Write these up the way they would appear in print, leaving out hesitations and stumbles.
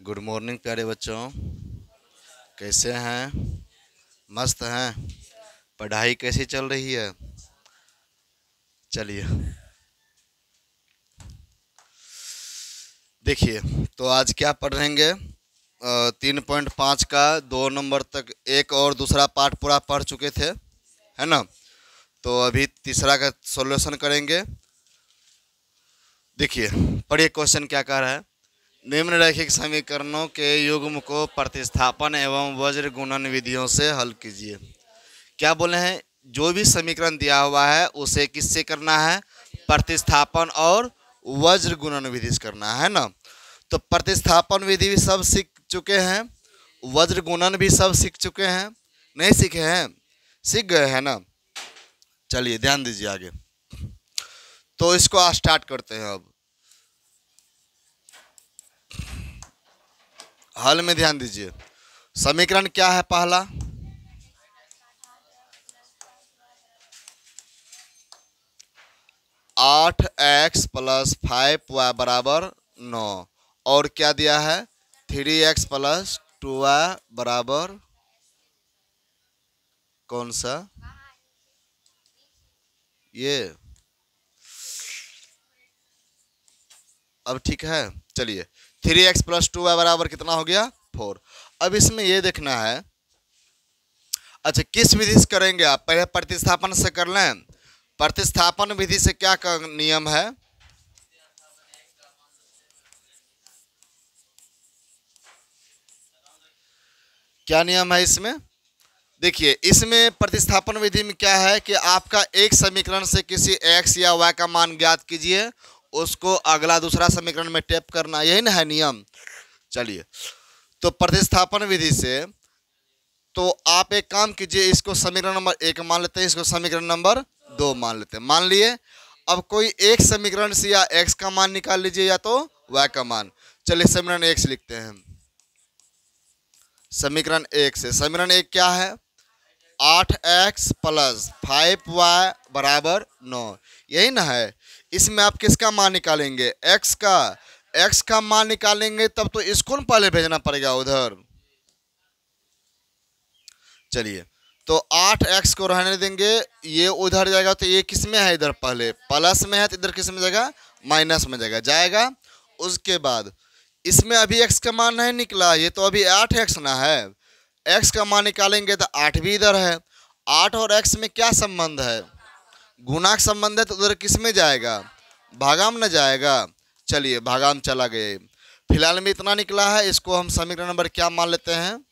Good morning प्यारे बच्चों, कैसे हैं? मस्त हैं? पढ़ाई कैसी चल रही है? चलिए देखिए, तो आज क्या पढ़ेंगे? 3.5 का 2 नंबर तक एक और दूसरा पार्ट पूरा पढ़ चुके थे, है ना? तो अभी तीसरा का सॉल्यूशन करेंगे। देखिए, पढ़िए क्वेश्चन क्या कह रहा है। निम्नलिखित समीकरणों के युग्म को प्रतिस्थापन एवं वज्र गुणन विधियों से हल कीजिए। क्या बोले हैं? जो भी समीकरण दिया हुआ है उसे किससे करना है? प्रतिस्थापन और वज्र गुणन विधि से करना है ना। तो प्रतिस्थापन विधि भी सब सीख चुके हैं, वज्र गुणन भी सब सीख चुके हैं। नहीं सीखे हैं? सीख गए हैं ना। चलिए ध्यान दीजिए आगे। तो इसको स्टार्ट करते हैं। अब हल में ध्यान दीजिए। समीकरण क्या है? पहला 8x + 5y = 9 और क्या दिया है? 3x + 2y = कौन सा? ये अब ठीक है। चलिए 3x + 2y = कितना हो गया? 4। अब इसमें ये देखना है, अच्छा किस विधि से करेंगे आप? पहले प्रतिस्थापन से कर लें। प्रतिस्थापन विधि से क्या नियम है? क्या नियम है इसमें? देखिए, इसमें प्रतिस्थापन विधि में क्या है कि आपका एक समीकरण से किसी x या y का मान ज्ञात कीजिए, उसको अगला दूसरा समीकरण में टैप करना, यही ना है नियम। चलिए, तो प्रतिस्थापन विधि से तो आप एक काम कीजिए, इसको समीकरण नंबर 1 मान लेते हैं, इसको समीकरण नंबर 2 मान लेते हैं। मान लिए। अब कोई एक समीकरण से या x का मान निकाल लीजिए या तो y का मान। चलिए समीकरण 1 से लिखते हैं। समीकरण 1 से, समीकरण 1 क्या है? 8x + 5y = 9, यही ना है। इसमें आप किसका मान निकालेंगे? x का। x का मान निकालेंगे तब तो इसको पहले भेजना पड़ेगा उधर। चलिए, तो 8x को रहने देंगे, ये उधर जाएगा तो ये किस में है? इधर पहले प्लस में है तो इधर किस में जाएगा? माइनस में जाएगा। उसके बाद इसमें अभी x का मान नहीं निकला, ये तो अभी 8x ना है। x का मान निकालेंगे तो 8 भी इधर है। 8 और x में क्या संबंध है? गुणा का संबंध है, तो उधर किस में जाएगा? भागाम न जाएगा। चलिए भागाम चला गए। फिलहाल में इतना निकला है, इसको हम समीकरण नंबर क्या मान लेते हैं?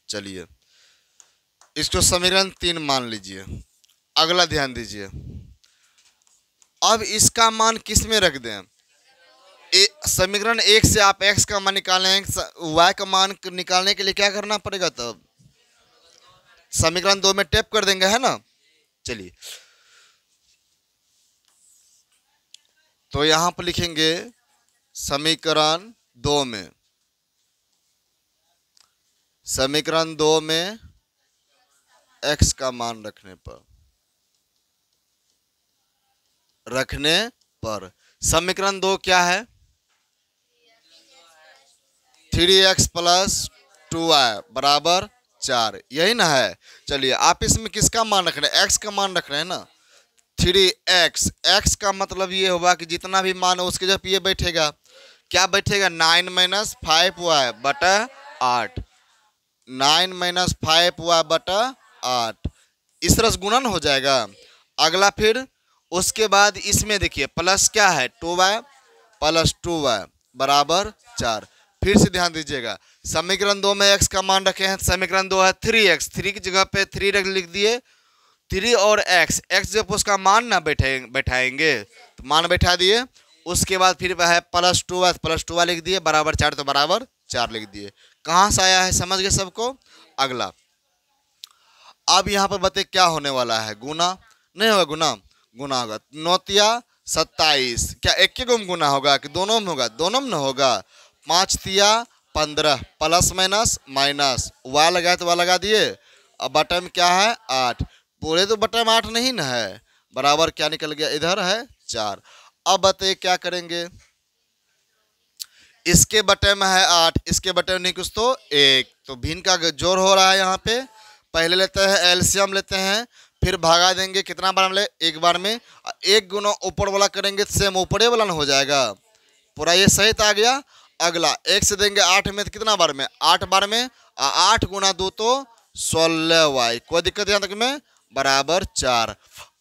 चलिए इसको समीकरण 3 मान लीजिए। अगला ध्यान दीजिए, अब इसका मान किस में रख दें? समीकरण 1 से आप x का मान निकालें, y का मान निकालने के लिए क्या करना पड़ेगा? तब समीकरण 2 में टैप कर देंगे, है ना। चलिए, तो यहां पर लिखेंगे समीकरण 2 में, समीकरण 2 में x का मान रखने पर समीकरण 2 क्या है? 3x + 2y = 4, यही ना है। चलिए, आप इसमें किसका मान रख रहे हैं? x का मान रख रहे हैं ना। 3x, x का मतलब ये होगा कि जितना भी मान है उसके जब ये बैठेगा, क्या बैठेगा? 9 - 5y / 8। 9 - 5y / 8, इस तरह से गुणन हो जाएगा। अगला फिर उसके बाद इसमें देखिए प्लस क्या है? 2y + 2y = 4। फिर से ध्यान दीजिएगा, समीकरण 2 में x का मान रखे हैं, समीकरण 2 है 3x, 3 की जगह पे 3 लिख दिए। 3 और x जब उसका मान ना बैठाएंगे तो मान बैठा दिए। उसके बाद फिर है +2y, +2y लिख दिए, =4 तो =4 लिख दिए। कहाँ से आया है? समझ गए सबको। अगला, अब यहाँ पर बताइए क्या होने वाला है? गुना नहीं होगा? गुना होगा। 9 × 27, क्या एक ही गुम गुना होगा कि दोनों में होगा? दोनों में होगा। 5 × 15, +- y लगाए तो y लगा दिए। अब बटा में क्या है? 8। पूरे तो बटा में 8 नहीं ना है, बराबर क्या निकल गया? इधर है 4। अब बताइए क्या करेंगे। इसके बटे में है 8, इसके बटे में नहीं कुछ तो 1, तो भिन्न का जोड़ हो रहा है यहाँ पे। पहले लेते हैं एलसीएम लेते हैं, फिर भागा देंगे, कितना बार में एक बार में, एक गुना ऊपर वाला करेंगे तो सेम ऊपरे वाला ना हो जाएगा, पूरा ये सहित आ गया। अगला एक से देंगे 8 में तो कितना बार में, 8 बार में, 8 गुना 2 तो 16y, कोई दिक्कत यहाँ तक में, बराबर 4।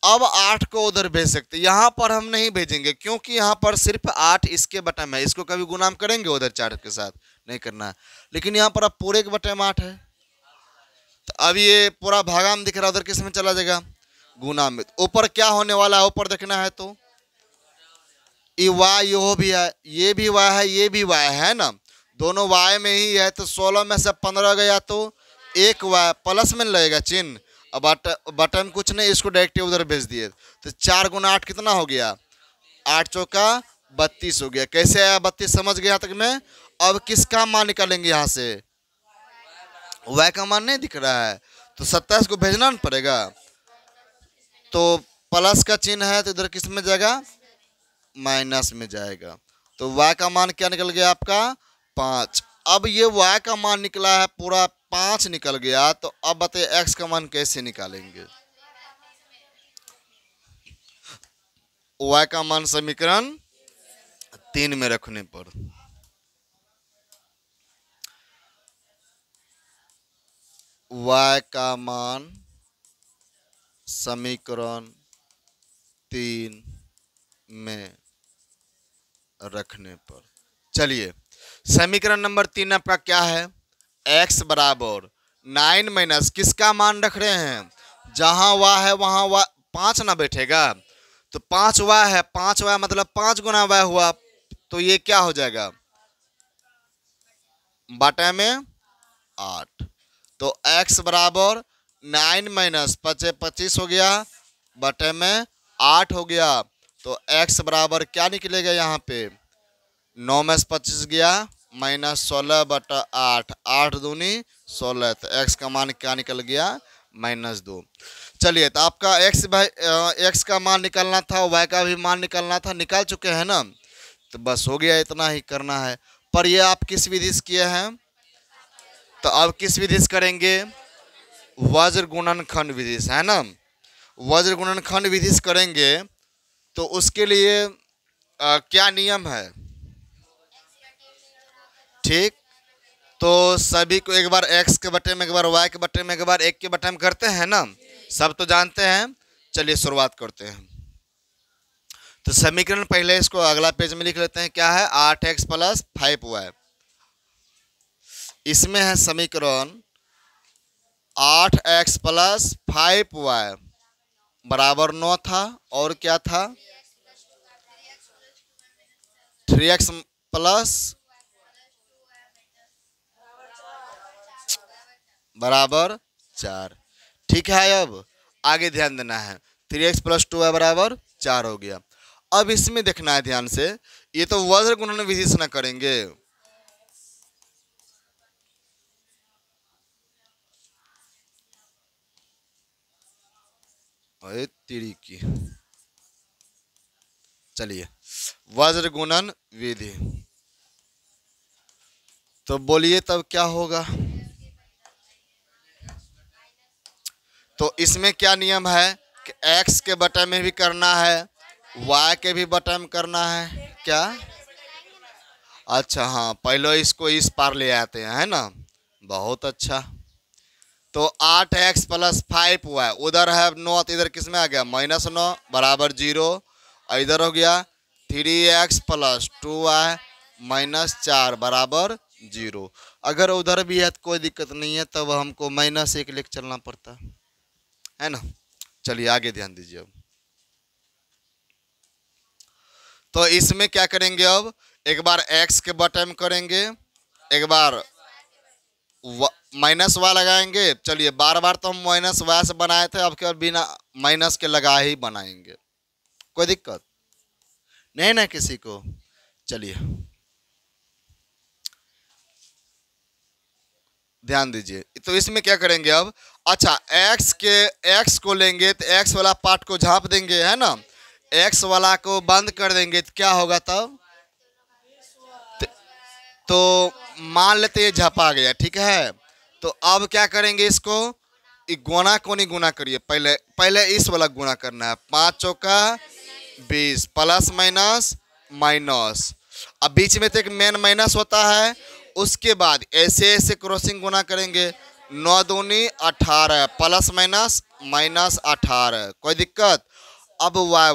अब 8 को उधर भेज सकते, यहाँ पर हम नहीं भेजेंगे क्योंकि यहाँ पर सिर्फ 8 इसके बटे में है, इसको कभी गुणाम करेंगे उधर 4 के साथ नहीं करना है। लेकिन यहाँ पर अब पूरे के बटे में 8 है, तो अब ये पूरा भागा में दिख रहा है, उधर किस में चला जाएगा, गुना में। ऊपर क्या होने वाला है ऊपर देखना है तो ये y यो भी है, ये भी y है, ये भी y है ना, दोनों y में ही है, तो 16 में से 15 गया तो एक y प्लस में लगेगा चिन्ह। अब बटन कुछ नहीं, इसको डायरेक्ट उधर भेज दिए, तो 4 गुना 8 कितना हो गया, 8 चौका 32 हो गया। कैसे आया 32 समझ गया तक में। अब किसका मान निकालेंगे यहाँ से, y का मान नहीं दिख रहा है, तो 27 को भेजना न पड़ेगा, तो प्लस का चिन्ह है तो इधर किस में जाएगा, माइनस में जाएगा। तो y का मान क्या निकल गया आपका 5। अब ये y का मान निकला है पूरा 5 निकल गया, तो अब बताइए x का मान कैसे निकालेंगे। y का मान समीकरण 3 में रखने पर, y का मान समीकरण 3 में रखने पर, चलिए समीकरण नंबर 3 आपका क्या है, x बराबर 9 माइनस किसका मान रख रहे हैं, जहां y है वहां y 5 ना बैठेगा, तो 5y है, 5y मतलब 5 गुना y हुआ, तो ये क्या हो जाएगा, बटे में 8। तो x बराबर 9 माइनस 25 हो गया, बटे में 8 हो गया, तो x बराबर क्या निकलेगा यहाँ पे, 9 में से 25 गया, माइनस 16 बटा 8, 8 दूनी 16, तो x का मान क्या निकल गया, -2। चलिए तो आपका x का मान निकालना था, y का भी मान निकालना था, निकाल चुके हैं ना, तो बस हो गया, इतना ही करना है। पर ये आप किस विधि से किए हैं, तो अब किस विधि से करेंगे, वज्र गुणनखंड विधि से, है ना, वज्र गुणनखंड विधि से करेंगे। तो उसके लिए क्या नियम है, ठीक, तो सभी को एक बार x के बटे में, एक बार y के बटे में, एक बार 1 के बटे में करते हैं ना, सब तो जानते हैं। चलिए शुरुआत करते हैं। तो समीकरण पहले इसको अगला पेज में लिख लेते हैं, क्या है 8x प्लस 5y, इसमें है समीकरण 8x प्लस 5y बराबर 9 था, और क्या था 3x प्लस बराबर 4। ठीक है, अब आगे ध्यान देना है, 3x प्लस 2y बराबर 4 हो गया। अब इसमें देखना है ध्यान से, ये तो वज्र गुणन विधि से ना करेंगे, अरे तेरी की, चलिए वज्र गुणन विधि, तो बोलिए तब क्या होगा। तो इसमें क्या नियम है कि x के बटे में भी करना है, y के भी बटे में करना है, क्या, अच्छा हाँ, पहले इसको इस पार ले आते हैं, है ना, बहुत अच्छा। तो 8x प्लस 5y, उधर है 9, तो इधर किस में आ गया, -9 बराबर 0, और इधर हो गया 3x प्लस 2y -4 बराबर 0। अगर उधर भी है तो कोई दिक्कत नहीं है, तब हमको -1 लेके चलना पड़ता है ना। चलिए आगे ध्यान दीजिए। अब तो इसमें क्या करेंगे, अब एक बार x के बटे में करेंगे, एक बार माइनस y लगाएंगे। चलिए बार बार तो हम माइनस y से बनाए थे, अब के बिना माइनस के लगा ही बनाएंगे, कोई दिक्कत नहीं ना किसी को। चलिए ध्यान दीजिए, तो इसमें क्या करेंगे अब, अच्छा x को लेंगे तो x वाला पार्ट को झाँप देंगे, है ना, एक्स वाला को बंद कर देंगे तो क्या होगा तब? तो मान लेते ये झपा गया, ठीक है। तो अब क्या करेंगे इसको, गुना को नहीं गुना करिए, पहले पहले इस वाला गुना करना है। 5 चौका 20 प्लस माइनस माइनस, अब बीच में तो एक मेन माइनस होता है। उसके बाद ऐसे ऐसे क्रॉसिंग गुना करेंगे। 9 दूनी 18 प्लस माइनस माइनस 18, कोई दिक्कत? अब वाई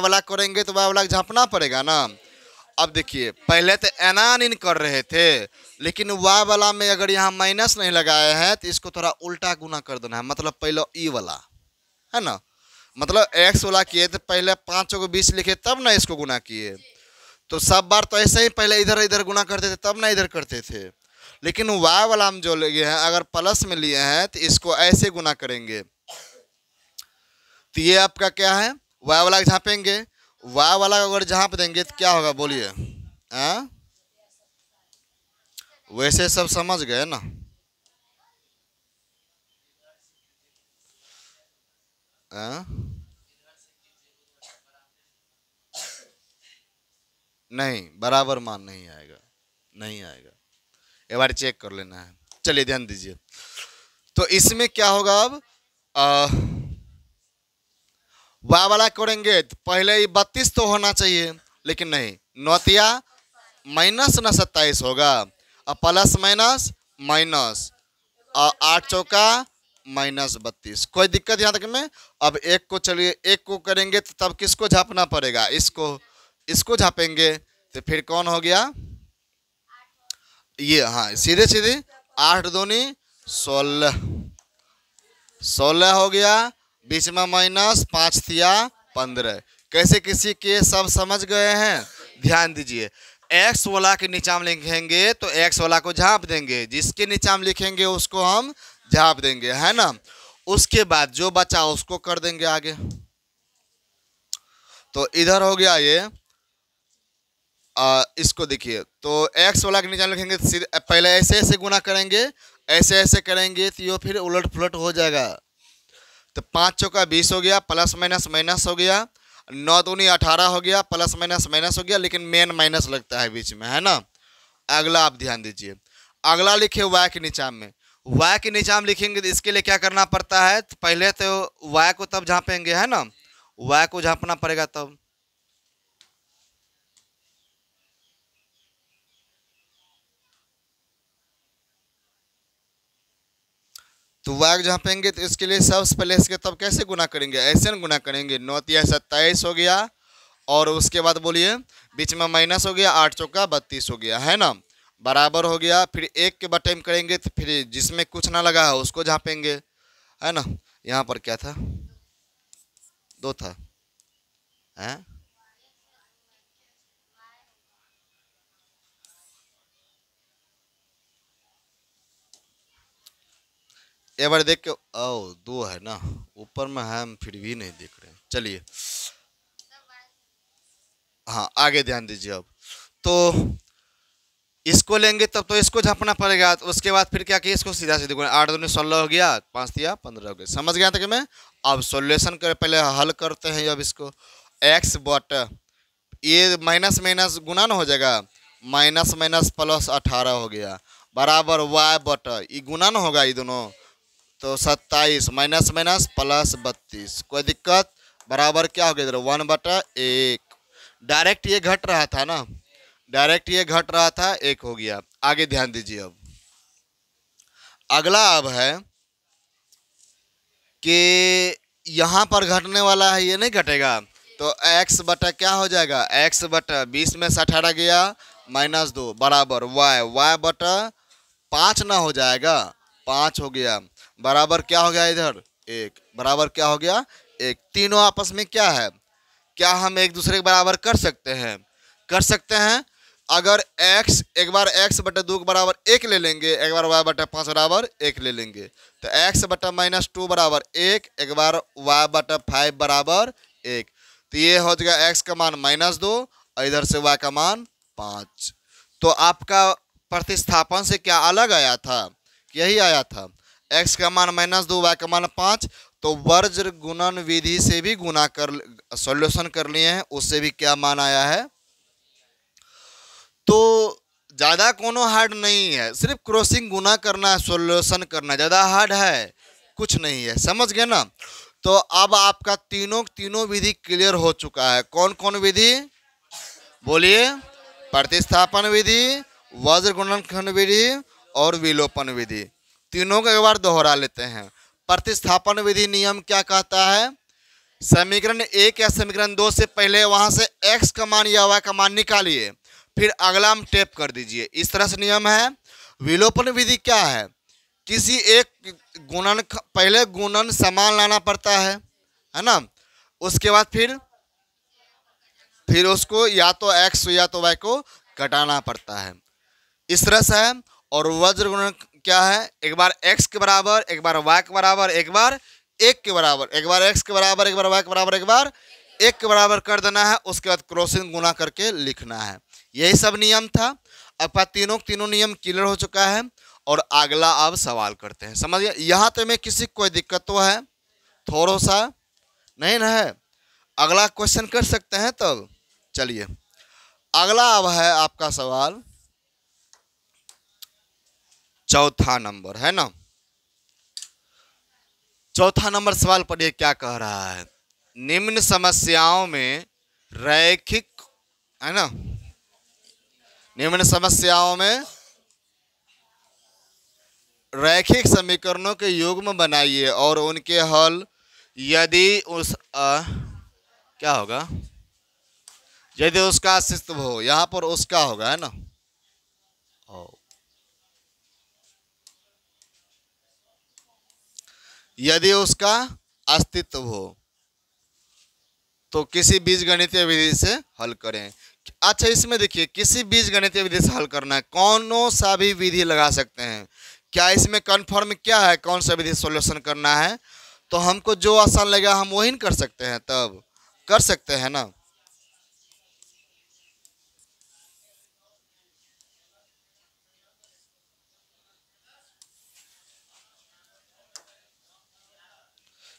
वाला करेंगे तो वाई वाला झाँपना पड़ेगा ना। अब देखिए पहले तो एनान इन कर रहे थे, लेकिन वाई वाला में अगर यहाँ माइनस नहीं लगाए हैं तो इसको थोड़ा उल्टा गुना कर देना है। मतलब पहले ई वाला है ना, मतलब एक्स वाला किए तो पहले 5 को 20 लिखे तब ना इसको गुना किए। तो सब बार तो ऐसे ही पहले इधर इधर गुना करते थे तब ना इधर करते थे। लेकिन वाई वाला हम जो लिए हैं, अगर प्लस में लिए हैं तो इसको ऐसे गुना करेंगे। तो ये आपका क्या है, वाई वाला झाँपेंगे। वाई वाला अगर झाँप देंगे तो क्या होगा बोलिए? वैसे सब समझ गए ना? नहीं, बराबर मान नहीं आएगा, नहीं आएगा, एक बार चेक कर लेना है। चलिए ध्यान दीजिए। तो इसमें क्या होगा, अब वाई वाला करेंगे तो पहले ही 32 तो होना चाहिए, लेकिन नहीं, 9 माइनस ना 27 होगा, अब प्लस माइनस माइनस, 8 चौका माइनस 32, कोई दिक्कत यहाँ तक में? अब एक को चलिए, एक को करेंगे तो तब किसको झाँपना पड़ेगा? इसको झाँपेंगे तो फिर कौन हो गया ये? हाँ, सीधे सीधे 8 दूनी 16, 16 हो गया, बीच में माइनस 5 थिया 15। कैसे किसी के सब समझ गए हैं? ध्यान दीजिए, एक्स वाला के नीचा में लिखेंगे तो एक्स वाला को झाँप देंगे, जिसके नीचा में लिखेंगे उसको हम झाँप देंगे, है ना। उसके बाद जो बचा उसको कर देंगे आगे। तो इधर हो गया ये, इसको देखिए, तो एक्स वाला के नीचे लिखेंगे तो सीधे पहले ऐसे ऐसे गुना करेंगे, ऐसे ऐसे करेंगे तो ये फिर उलट पुलट हो जाएगा। तो 5 चौका 20 हो गया, प्लस माइनस माइनस हो गया, 9 दूनी 18 हो गया, प्लस माइनस माइनस हो गया, लेकिन मेन माइनस लगता है बीच में, है ना। अगला आप ध्यान दीजिए, अगला लिखे वाई के नीचा में। वाई के नीचा में लिखेंगे तो इसके लिए क्या करना पड़ता है? तो पहले तो वाई को तब झाँपेंगे, है ना, वाई को झाँपना पड़ेगा तब। तो वाई झाँपेंगे तो इसके लिए सबसे पहले इसके तब कैसे गुना करेंगे? ऐसे न गुना करेंगे। 9 तिया 27 हो गया, और उसके बाद बोलिए बीच में माइनस हो गया, 8 चौका 32 हो गया, है ना, बराबर हो गया। फिर एक के बटे में करेंगे तो फिर जिसमें कुछ ना लगा है उसको झाँपेंगे, है ना। यहाँ पर क्या था? 2 था, है? एक बार देख के, ओ 2 है ना, ऊपर में है, हम फिर भी नहीं देख रहे हैं। चलिए हाँ, आगे ध्यान दीजिए। अब तो इसको लेंगे तब तो इसको झाँपना पड़ेगा। तो उसके बाद फिर क्या किया, इसको सीधा सीधे 8 दूनी 16 हो गया, 5 तिया 15 हो गया। समझ गया था कि मैं? अब सॉल्यूशन कर पहले हल करते हैं। अब इसको एक्स बट ये माइनस माइनस गुना ना हो जाएगा, माइनस माइनस प्लस 18 हो गया, बराबर वाई बट ये गुना ना होगा ये दोनों, तो 27 माइनस माइनस प्लस 32, कोई दिक्कत? बराबर क्या हो गया इधर 1/1। डायरेक्ट ये घट रहा था ना, डायरेक्ट ये घट रहा था, 1 हो गया। आगे ध्यान दीजिए। अब अगला अब है कि यहाँ पर घटने वाला है, ये नहीं घटेगा, तो x बटा क्या हो जाएगा, x बटा 20 में से 18 गया माइनस 2, बराबर y बटा 5 ना हो जाएगा, 5 हो गया, बराबर क्या हो गया इधर 1, बराबर क्या हो गया 1। तीनों आपस में क्या है, क्या हम एक दूसरे के बराबर कर सकते हैं? कर सकते हैं। अगर x एक बार x बटा 2 के बराबर 1 ले लेंगे, एक बार y बटा 5 बराबर 1 ले लेंगे, तो x बटा माइनस 2 बराबर 1, एक बार y बटा 5 बराबर 1। तो ये हो जाएगा x का मान -2 और इधर से y का मान 5। तो आपका प्रतिस्थापन से क्या अलग आया था? यही आया था, x का मान -2 y का मान 5। तो वज्र गुणन विधि से भी गुना कर सॉल्यूशन कर लिए हैं, उससे भी क्या मान आया है। तो ज़्यादा कोनो हार्ड नहीं है, सिर्फ क्रॉसिंग गुना करना है, सॉल्यूशन करना, ज़्यादा हार्ड है कुछ नहीं है, समझ गए ना। तो अब आपका तीनों विधि क्लियर हो चुका है। कौन कौन विधि बोलिए? प्रतिस्थापन विधि, वज्र गुणनखंड विधि और विलोपन विधि। तीनों को एक बार दोहरा लेते हैं। प्रतिस्थापन विधि नियम क्या कहता है? समीकरण 1 या समीकरण 2 से पहले वहां से x का मान या y का मान निकालिए, फिर अगला हम टेप कर दीजिए, इस तरह से नियम है। विलोपन विधि क्या है? किसी एक गुणन पहले गुणन समान लाना पड़ता है ना, उसके बाद फिर उसको या तो x या तो y को घटाना पड़ता है, इस तरह से है। और वज्र गुणन क्या है? एक बार x के बराबर, एक बार y के बराबर, एक बार 1 के बराबर, एक बार x के बराबर, एक बार y के बराबर, एक बार 1 के बराबर कर देना है, उसके बाद क्रॉसिंग गुना करके लिखना है। यही सब नियम था। अब तीनों नियम क्लियर हो चुका है और अगला अब सवाल करते हैं, समझिए। यहाँ तो में किसी कोई दिक्कत तो है थोड़ा सा नहीं ना है? अगला क्वेश्चन कर सकते हैं तब। चलिए अगला अब है आपका सवाल चौथा नंबर, है ना। चौथा नंबर सवाल पढ़िए क्या कह रहा है। निम्न समस्याओं में रैखिक, है ना, निम्न समस्याओं में रैखिक समीकरणों के युग्म बनाइए और उनके हल यदि उस क्या होगा, यदि उसका अस्तित्व हो, यहां पर उसका होगा, है ना। यदि उसका अस्तित्व हो तो किसी बीजगणितीय विधि से हल करें। अच्छा इसमें देखिए, किसी बीजगणितीय विधि से हल करना है, कौनों सा भी विधि लगा सकते हैं। क्या इसमें कन्फर्म क्या है कौन सा विधि सॉल्यूशन करना है? तो हमको जो आसान लगेगा हम वही कर सकते हैं, तब कर सकते हैं ना।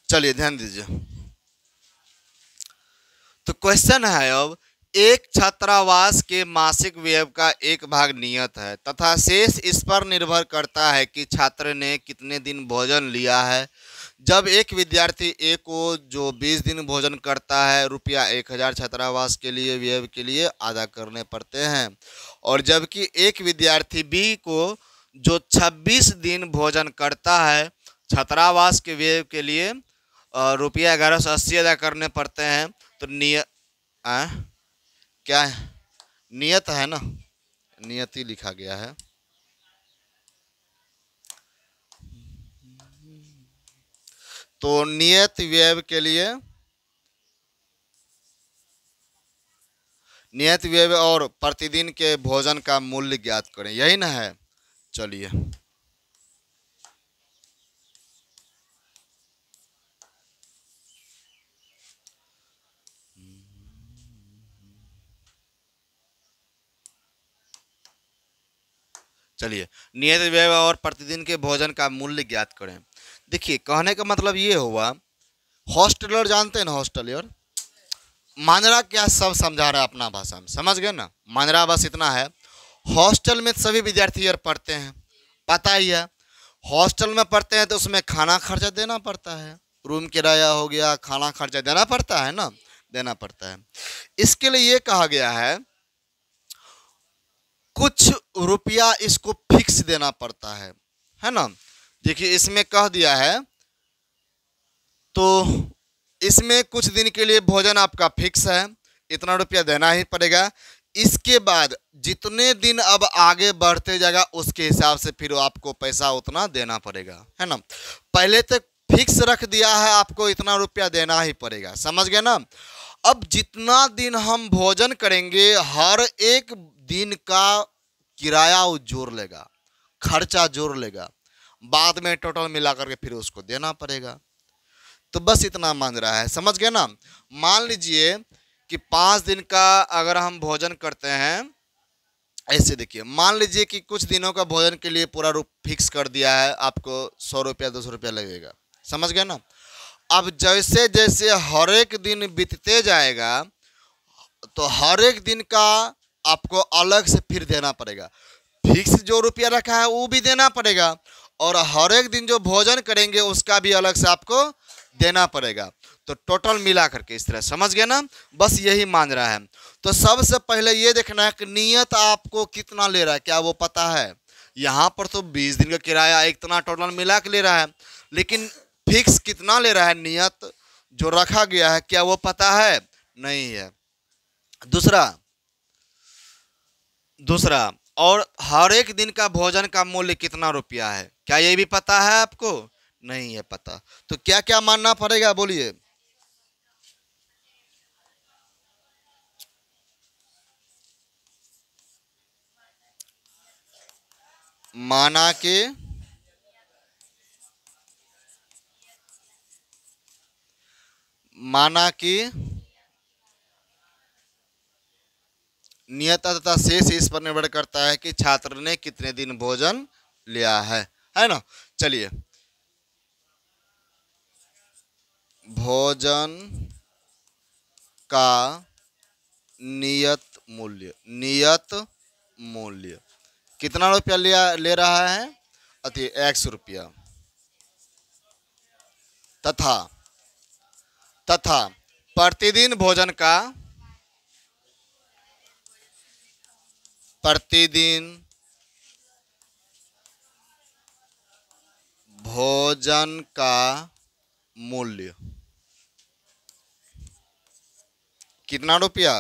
चलिए ध्यान दीजिए। तो क्वेश्चन है अब, एक छात्रावास के मासिक व्यय का एक भाग नियत है तथा शेष इस पर निर्भर करता है कि छात्र ने कितने दिन भोजन लिया है। जब एक विद्यार्थी ए को जो 20 दिन भोजन करता है, रुपया 1000 छात्रावास के लिए व्यय के लिए अदा करने पड़ते हैं, और जबकि एक विद्यार्थी बी को जो 26 दिन भोजन करता है, छात्रावास के व्यय के लिए रुपया 1180 अदा करने पड़ते हैं। तो क्या है? नियत है ना, नियत ही लिखा गया है। तो नियत व्यय के लिए नियत व्यय और प्रतिदिन के भोजन का मूल्य ज्ञात करें, यही ना है। चलिए नियत व्यय और प्रतिदिन के भोजन का मूल्य ज्ञात करें। देखिए कहने का मतलब ये हुआ, हॉस्टलर जानते हैं ना, हॉस्टलर माजरा क्या सब समझा रहा है अपना भाषा में, समझ गए ना। माजरा बस इतना है, हॉस्टल में सभी विद्यार्थी यार पढ़ते हैं, पता ही है। हॉस्टल में पढ़ते हैं तो उसमें खाना खर्चा देना पड़ता है, रूम किराया हो गया, खाना खर्चा देना पड़ता है ना, देना पड़ता है। इसके लिए ये कहा गया है कुछ रुपया इसको फिक्स देना पड़ता है ना। देखिए इसमें कह दिया है, तो इसमें कुछ दिन के लिए भोजन आपका फिक्स है, इतना रुपया देना ही पड़ेगा। इसके बाद जितने दिन अब आगे बढ़ते जाएगा उसके हिसाब से फिर आपको पैसा उतना देना पड़ेगा, है ना। पहले तक फिक्स रख दिया है आपको इतना रुपया देना ही पड़ेगा, समझ गए ना। अब जितना दिन हम भोजन करेंगे हर एक दिन का किराया वो जोड़ लेगा, खर्चा जोड़ लेगा, बाद में टोटल मिला करके फिर उसको देना पड़ेगा। तो बस इतना मान रहा है, समझ गए ना। मान लीजिए कि 5 दिन का अगर हम भोजन करते हैं, ऐसे देखिए मान लीजिए कि कुछ दिनों का भोजन के लिए पूरा रूप फिक्स कर दिया है, आपको 100 रुपया 200 रुपया लगेगा, समझ गए ना। अब जैसे जैसे हर एक दिन बीतते जाएगा तो हर एक दिन का आपको अलग से फिर देना पड़ेगा। फिक्स जो रुपया रखा है वो भी देना पड़ेगा, और हर एक दिन जो भोजन करेंगे उसका भी अलग से आपको देना पड़ेगा। तो टोटल मिला करके इस तरह, समझ गए ना, बस यही मान रहा है। तो सबसे पहले ये देखना है कि नियत आपको कितना ले रहा है, क्या वो पता है। यहाँ पर तो 20 दिन का किराया इतना टोटल मिला के ले रहा है, लेकिन फिक्स कितना ले रहा है नियत जो रखा गया है, क्या वो पता है, नहीं है। दूसरा और हर एक दिन का भोजन का मूल्य कितना रुपया है, क्या ये भी पता है आपको, नहीं है पता। तो क्या क्या मानना पड़ेगा बोलिए। माना कि नियत तथा शेष इस पर निर्भर करता है कि छात्र ने कितने दिन भोजन लिया है ना। चलिए, भोजन का नियत मूल्य कितना रुपया ले रहा है, अति 100 रुपया। तथा तथा प्रतिदिन भोजन का मूल्य कितना रुपया,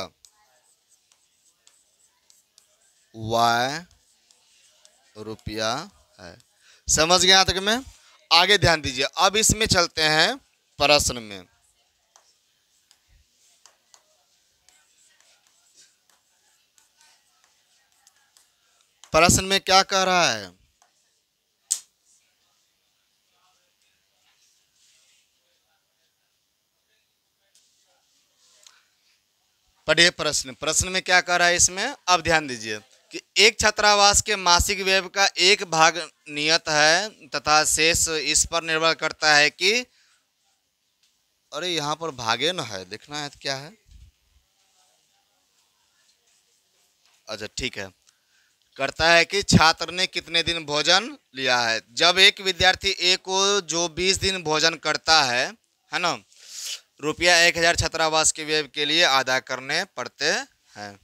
y रुपया है। समझ गए यहाँ तक में, आगे ध्यान दीजिए। अब इसमें चलते हैं प्रश्न में। प्रश्न में क्या कह रहा है, पढ़िए प्रश्न में क्या कह रहा है इसमें। अब ध्यान दीजिए कि एक छात्रावास के मासिक व्यय का एक भाग नियत है तथा शेष इस पर निर्भर करता है कि, अरे यहाँ पर भागे न है, देखना है तो क्या है, अच्छा ठीक है, करता है कि छात्र ने कितने दिन भोजन लिया है। जब एक विद्यार्थी ए को जो 20 दिन भोजन करता है ना, रुपया 1000 छात्रावास के व्यय के लिए अदा करने पड़ते हैं।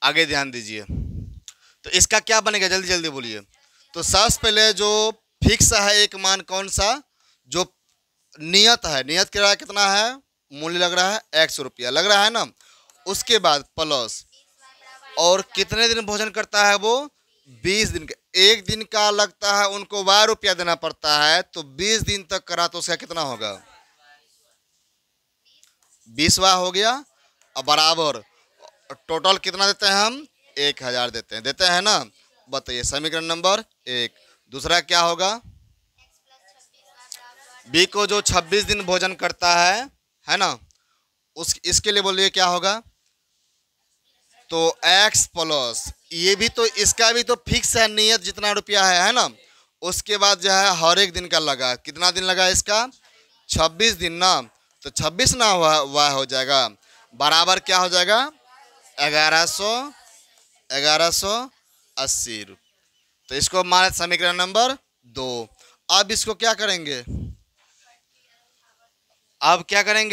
आगे ध्यान दीजिए, तो इसका क्या बनेगा, जल्दी जल्दी बोलिए। तो सबसे पहले जो फिक्स है एक मान, कौन सा, जो नियत है, नियत किराया कितना है, मूल्य लग रहा है 100 रुपया लग रहा है ना। उसके बाद प्लस, और कितने दिन भोजन करता है वो, 20 दिन का। एक दिन का लगता है उनको 12 रुपया देना पड़ता है, तो 20 दिन तक करा तो उसका कितना होगा, 20वां हो गया। अब बराबर टोटल कितना देते हैं हम, 1000 देते हैं ना। बताइए समीकरण नंबर 1। दूसरा क्या होगा, बी को जो 26 दिन भोजन करता है ना, इसके लिए बोलिए क्या होगा, तो x प्लस, ये भी तो, इसका भी तो फिक्स है नियत जितना रुपया है ना। उसके बाद जो है हर एक दिन का लगा, कितना दिन लगा इसका, 26 दिन ना, तो 26 ना हुआ हो जाएगा, बराबर क्या हो जाएगा, 1180। तो इसको माने समीकरण नंबर 2। अब इसको क्या करेंगे,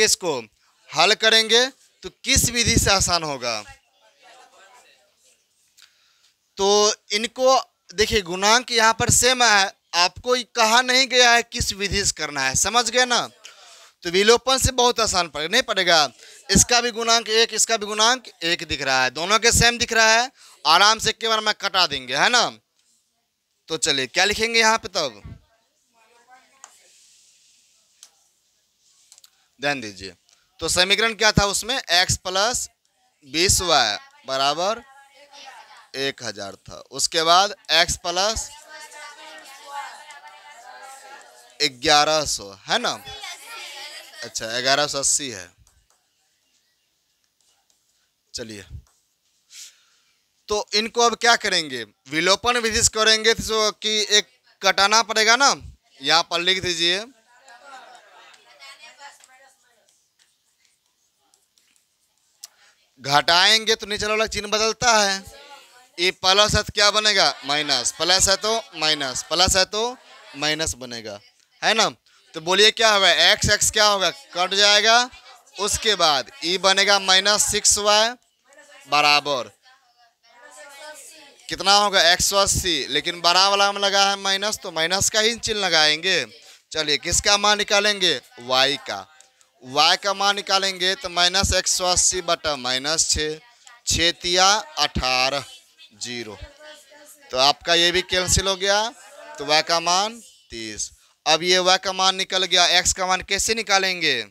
इसको हल करेंगे, तो किस विधि से आसान होगा, तो इनको देखिए गुणांक यहाँ पर सेम है, आपको कहा नहीं गया है किस विधि से करना है, समझ गए ना। तो विलोपन से बहुत आसान पड़ेगा, नहीं पड़ेगा। इसका भी गुणांक 1, इसका भी गुणांक 1 दिख रहा है, दोनों के सेम दिख रहा है, आराम से एक बार में कटा देंगे, है ना। तो चलिए क्या लिखेंगे यहाँ पे, तब ध्यान दीजिए। तो समीकरण क्या था उसमें, x प्लस 20y बराबर 1000 था। उसके बाद x प्लस 1100 है ना, अच्छा 1180 है। चलिए, तो इनको अब क्या करेंगे, विलोपन विधि से करेंगे तो कि एक कटाना पड़ेगा ना, यहाँ पर लिख दीजिए घटाएंगे तो नीचे वाला चिन्ह बदलता है, ये प्लस है तो क्या बनेगा माइनस, प्लस है तो माइनस, प्लस है तो माइनस बनेगा, है ना। तो बोलिए क्या होगा, एक्स एक्स क्या होगा कट जाएगा, उसके बाद ई बनेगा -6y बराबर कितना होगा 180, लेकिन बड़ा वाला में लगा है माइनस तो माइनस का ही चिन्ह लगाएंगे। चलिए किसका मान निकालेंगे, y का, y का मान निकालेंगे तो -180 बटा -6, 6 तिया 18 0, तो आपका ये भी कैंसिल हो गया, तो y का मान 30। अब ये y का मान निकल गया, x का मान कैसे निकालेंगे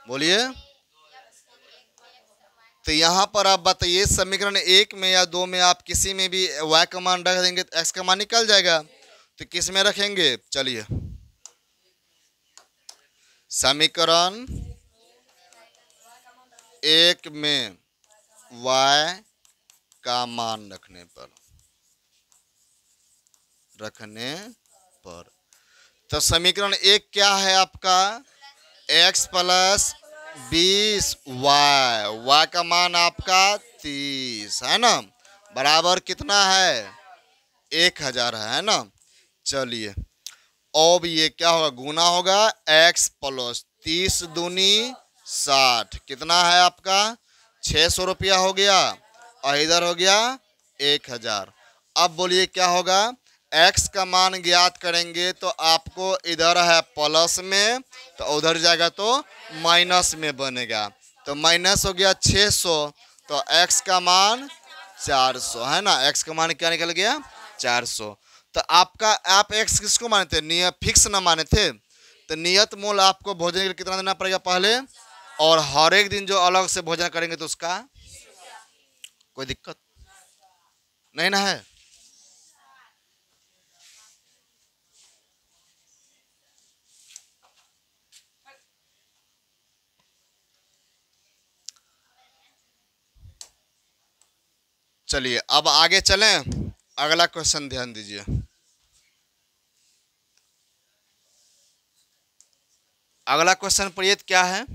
बोलिए। तो यहाँ पर आप बताइए समीकरण 1 में या 2 में आप किसी में भी y का मान रख देंगे तो x का मान निकल जाएगा, तो किस में रखेंगे, चलिए समीकरण 1 में y का मान रखने पर तो समीकरण 1 क्या है आपका, x + 20y, y का मान आपका 30 है ना, बराबर कितना है 1000 है ना। चलिए अब ये क्या होगा, गुना होगा, x + 30 दूनी 60 कितना है आपका 600 रुपया हो गया, और इधर हो गया 1000। अब बोलिए क्या होगा, x का मान ज्ञात करेंगे तो आपको इधर है प्लस में तो उधर जाएगा तो माइनस में बनेगा, तो माइनस हो गया 600, तो x का मान 400 है ना, x का मान क्या निकल गया 400। तो आपका आप x किसको माने थे, नियत फिक्स ना माने थे, तो नियत मूल आपको भोजन के लिए कितना देना पड़ेगा पहले, और हर एक दिन जो अलग से भोजन करेंगे तो उसका कोई दिक्कत नहीं ना है। चलिए अब आगे चलें, अगला क्वेश्चन ध्यान दीजिए। अगला क्वेश्चन पढ़िए क्या है,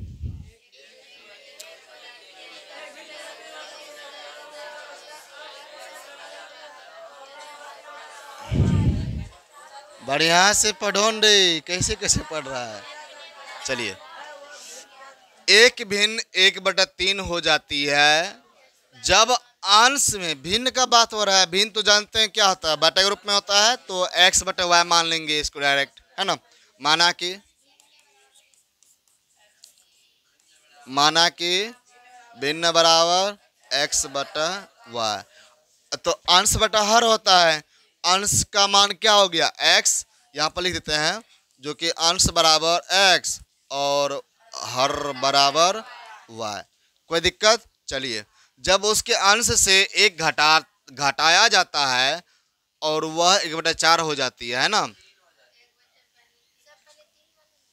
बढ़िया से पढ़ो रे, कैसे कैसे पढ़ रहा है। चलिए, एक भिन्न 1/3 हो जाती है जब अंश में, भिन्न का बात हो रहा है, भिन्न तो जानते हैं क्या होता है, बटा के रूप में होता है, तो x/y मान लेंगे इसको डायरेक्ट, है ना। माना कि भिन्न बराबर x/y, तो अंश बटा हर होता है, अंश का मान क्या हो गया x, यहाँ पर लिख देते हैं, जो कि अंश बराबर x और हर बराबर y, कोई दिक्कत। चलिए जब उसके अंश से एक घटाया जाता है और वह 1/4 हो जाती है ना,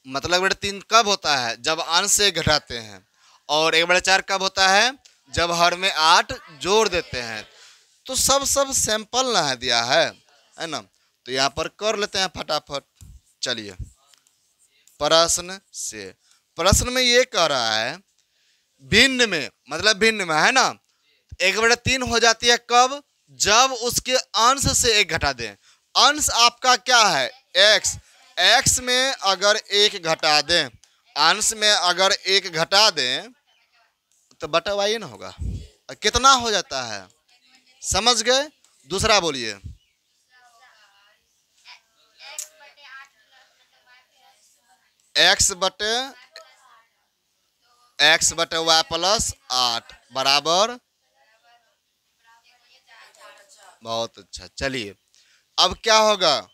मतलब 1/3 कब होता है, जब अंश से घटाते हैं, और 1/4 कब होता है, जब हर में 8 जोड़ देते हैं। तो सब सैंपल ना है दिया है ना, तो यहाँ पर कर लेते हैं फटाफट। चलिए प्रश्न में ये कह रहा है भिन्न में, मतलब भिन्न में है ना, 1/3 हो जाती है कब, जब उसके अंश से एक घटा दें। अंश आपका क्या है x में अगर एक घटा दें, अंश में अगर एक घटा दें तो बटा y ना होगा, कितना हो जाता है, समझ गए। दूसरा बोलिए, x बटे y + 8 बराबर, बहुत अच्छा। चलिए अब क्या होगा,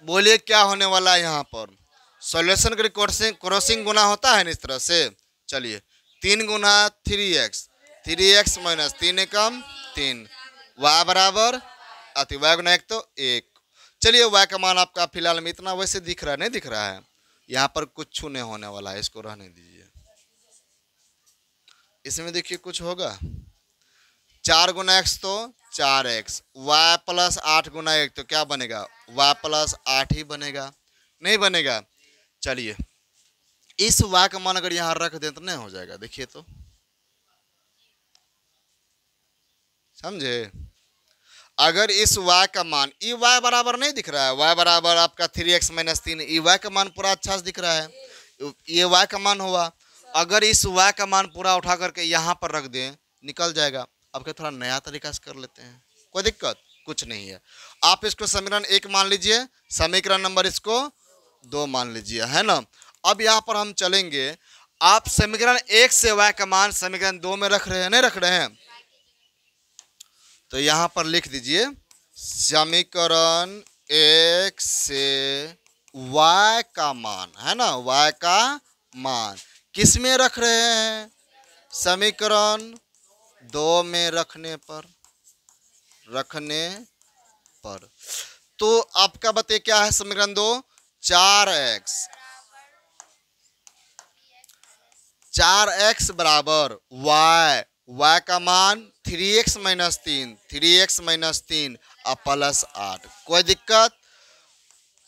बोलिए क्या होने वाला है, यहाँ पर सॉल्यूशन के क्रॉसिंग गुना होता है ना इस तरह से। चलिए 3 गुना 3x, 3x - 3 एकम 3, y बराबर अति y गुना 1 तो 1। चलिए y का मान आपका फिलहाल में इतना वैसे दिख रहा है, नहीं दिख रहा है, यहाँ पर कुछ नहीं होने वाला है, इसको रहने दीजिए। इसमें देखिए कुछ होगा, 4 गुना एक्स तो 4x, वाई प्लस 8 गुना 1 तो क्या बनेगा, वाई प्लस 8 ही बनेगा, नहीं बनेगा। चलिए इस y का मान अगर यहाँ रख दें तो नहीं हो जाएगा, देखिए तो, समझे। अगर इस y का मान, ई y बराबर नहीं दिख रहा है, y बराबर आपका 3x माइनस 3, ई y का मान पूरा अच्छा से दिख रहा है, ये y का मान हुआ। अगर इस y का मान पूरा उठा करके यहाँ पर रख दें निकल जाएगा। अब क्या थोड़ा नया तरीका से कर लेते हैं, कोई दिक्कत कुछ नहीं है। आप इसको समीकरण 1 मान लीजिए, समीकरण नंबर इसको 2 मान लीजिए, है ना। अब यहाँ पर हम चलेंगे, आप समीकरण 1 से y का मान समीकरण 2 में रख रहे हैं, नहीं रख रहे हैं, तो यहाँ पर लिख दीजिए समीकरण 1 से y का मान, है ना, y का मान किस में रख रहे हैं, समीकरण 2 में रखने पर। तो आपका बताइए क्या है समीकरण 2, 4x बराबर y का मान 3x माइनस 3 और प्लस 8, कोई दिक्कत।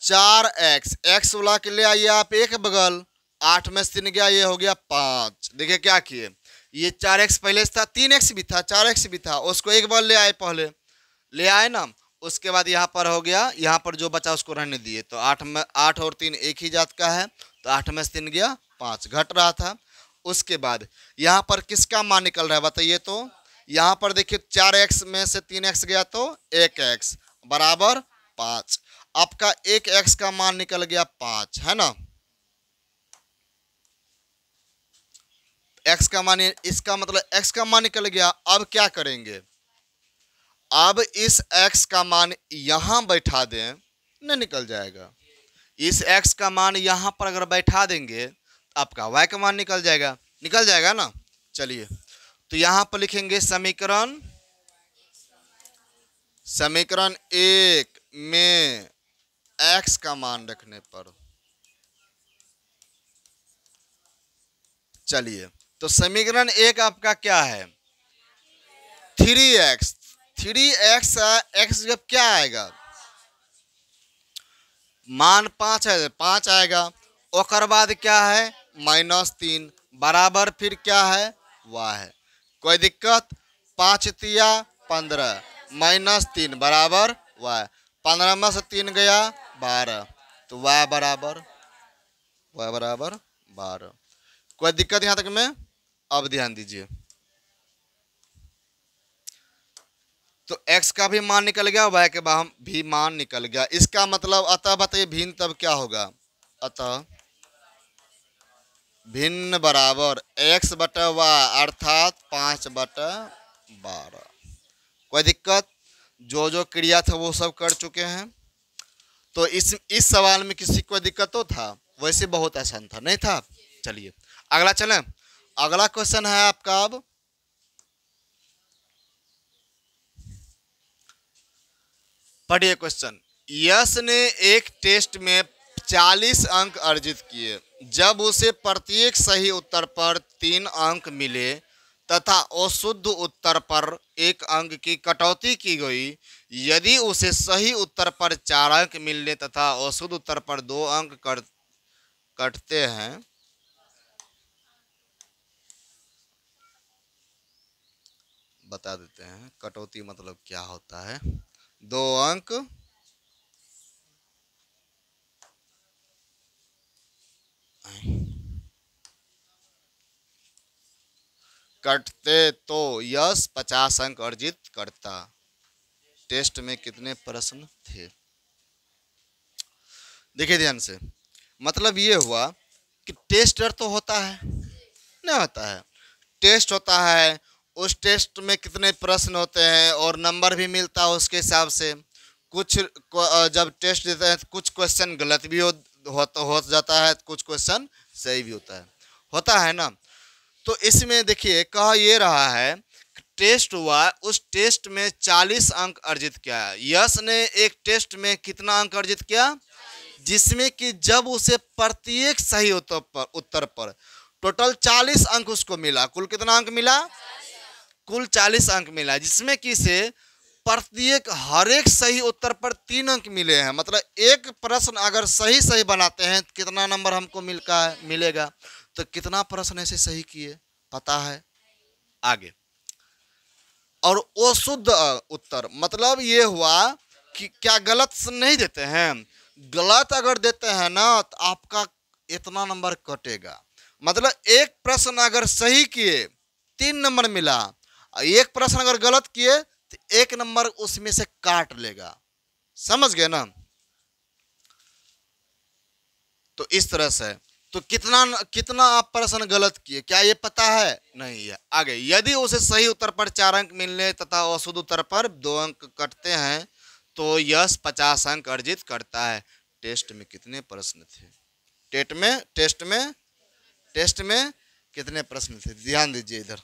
4x x वाला के ले आइए आप एक बगल, 8 में से 3 गया, ये हो गया 5। देखिए क्या किए, ये 4x पहले से था, 3x भी था, 4x भी था, उसको एक बार ले आए, पहले ले आए ना, उसके बाद यहाँ पर हो गया, यहाँ पर जो बचा उसको रहने दिए, तो 8 और 3 एक ही जात का है, तो 8 में से 3 गया 5, घट रहा था। उसके बाद यहाँ पर किसका मान निकल रहा है बताइए तो, यहाँ पर देखिए 4x में से 3x गया तो 1x बराबर 5, आपका 1x का मान निकल गया 5, है ना, x का मान, इसका मतलब x का मान निकल गया। अब क्या करेंगे, अब इस x का मान यहां बैठा दें, नहीं निकल जाएगा, इस x का मान यहां पर अगर बैठा देंगे आपका y का मान निकल जाएगा ना। चलिए तो यहां पर लिखेंगे समीकरण 1 में x का मान रखने पर। चलिए तो समीकरण 1 आपका क्या है, 3x x जब क्या आएगा, मान 5 है, 5 आएगा, और बाद क्या है -3 बराबर फिर क्या है y है, कोई दिक्कत। 5 तिया 15 -3 बराबर y, 15 में से 3 गया 12, तो y बराबर 12, कोई दिक्कत यहां तक में। अब ध्यान दीजिए, तो x का भी मान निकल गया, y के भी मान निकल गया, इसका मतलब अतः बताइए भिन्न तब क्या होगा, अतः भिन्न बराबर x बटा y अर्थात 5/12। कोई दिक्कत, जो क्रिया था वो सब कर चुके हैं। तो इस सवाल में किसी को दिक्कत तो था, वैसे बहुत आसान था, नहीं था। चलिए अगला चलें, अगला क्वेश्चन है आपका, अब पढ़िए क्वेश्चन। यश ने एक टेस्ट में 40 अंक अर्जित किए, जब उसे प्रत्येक सही उत्तर पर 3 अंक मिले तथा अशुद्ध उत्तर पर 1 अंक की कटौती की गई, यदि उसे सही उत्तर पर 4 अंक मिलने तथा अशुद्ध उत्तर पर 2 अंक कटते हैं, बता देते हैं कटौती मतलब क्या होता है। 2 अंक कटते तो यश 50 अंक अर्जित करता। टेस्ट में कितने प्रश्न थे, देखिए ध्यान से। मतलब ये हुआ कि टेस्टर तो होता है, नहीं होता है, टेस्ट होता है, उस टेस्ट में कितने प्रश्न होते हैं और नंबर भी मिलता है उसके हिसाब से। कुछ जब टेस्ट देते हैं तो कुछ क्वेश्चन गलत भी हो जाता है, कुछ क्वेश्चन सही भी होता है ना। तो इसमें देखिए कह ये रहा है टेस्ट हुआ, उस टेस्ट में 40 अंक अर्जित किया है। यश ने एक टेस्ट में कितना अंक अर्जित किया, जिसमें कि जब उसे प्रत्येक सही उत्तर पर टोटल 40 अंक उसको मिला। कुल कितना अंक मिला? कुल 40 अंक मिला, जिसमें कि से प्रत्येक हर एक सही उत्तर पर 3 अंक मिले हैं। मतलब एक प्रश्न अगर सही सही बनाते हैं तो कितना नंबर हमको मिलेगा। तो कितना प्रश्न ऐसे सही किए पता है? आगे, और वो शुद्ध उत्तर मतलब ये हुआ कि क्या गलत नहीं देते हैं? गलत अगर देते हैं ना तो आपका इतना नंबर कटेगा। मतलब एक प्रश्न अगर सही किए 3 नंबर मिला, एक प्रश्न अगर गलत किए तो 1 नंबर उसमें से काट लेगा। समझ गए ना? तो इस तरह से तो कितना आप प्रश्न गलत किए क्या ये पता है? नहीं है। आगे, यदि उसे सही उत्तर पर 4 अंक मिलने तथा अशुद्ध उत्तर पर 2 अंक कटते हैं तो यह 50 अंक अर्जित करता है। टेस्ट में कितने प्रश्न थे? टेस्ट में कितने प्रश्न थे? ध्यान दीजिए इधर।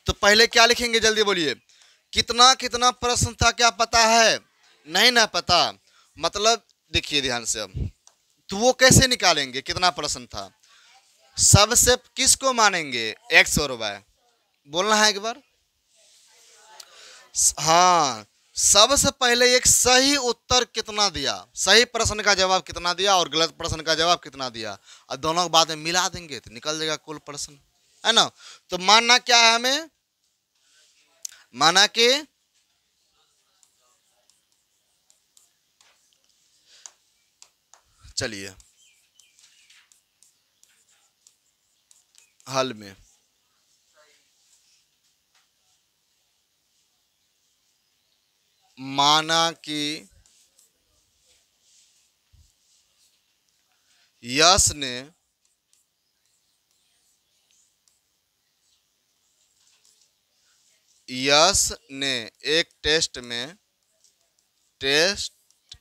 तो पहले क्या लिखेंगे, जल्दी बोलिए। कितना प्रश्न था क्या पता है? नहीं ना पता। मतलब देखिए ध्यान से, अब तो वो कैसे निकालेंगे कितना प्रश्न था? सबसे किसको मानेंगे? एक्स और वाई। बोलना है एक बार। हाँ, सबसे पहले एक सही उत्तर कितना दिया, सही प्रश्न का जवाब कितना दिया और गलत प्रश्न का जवाब कितना दिया, और दोनों को बाद में मिला देंगे तो निकल जाएगा कुल प्रश्न, है ना? तो मानना क्या है हमें? माना कि चलिए हल में माना कि यश ने एक टेस्ट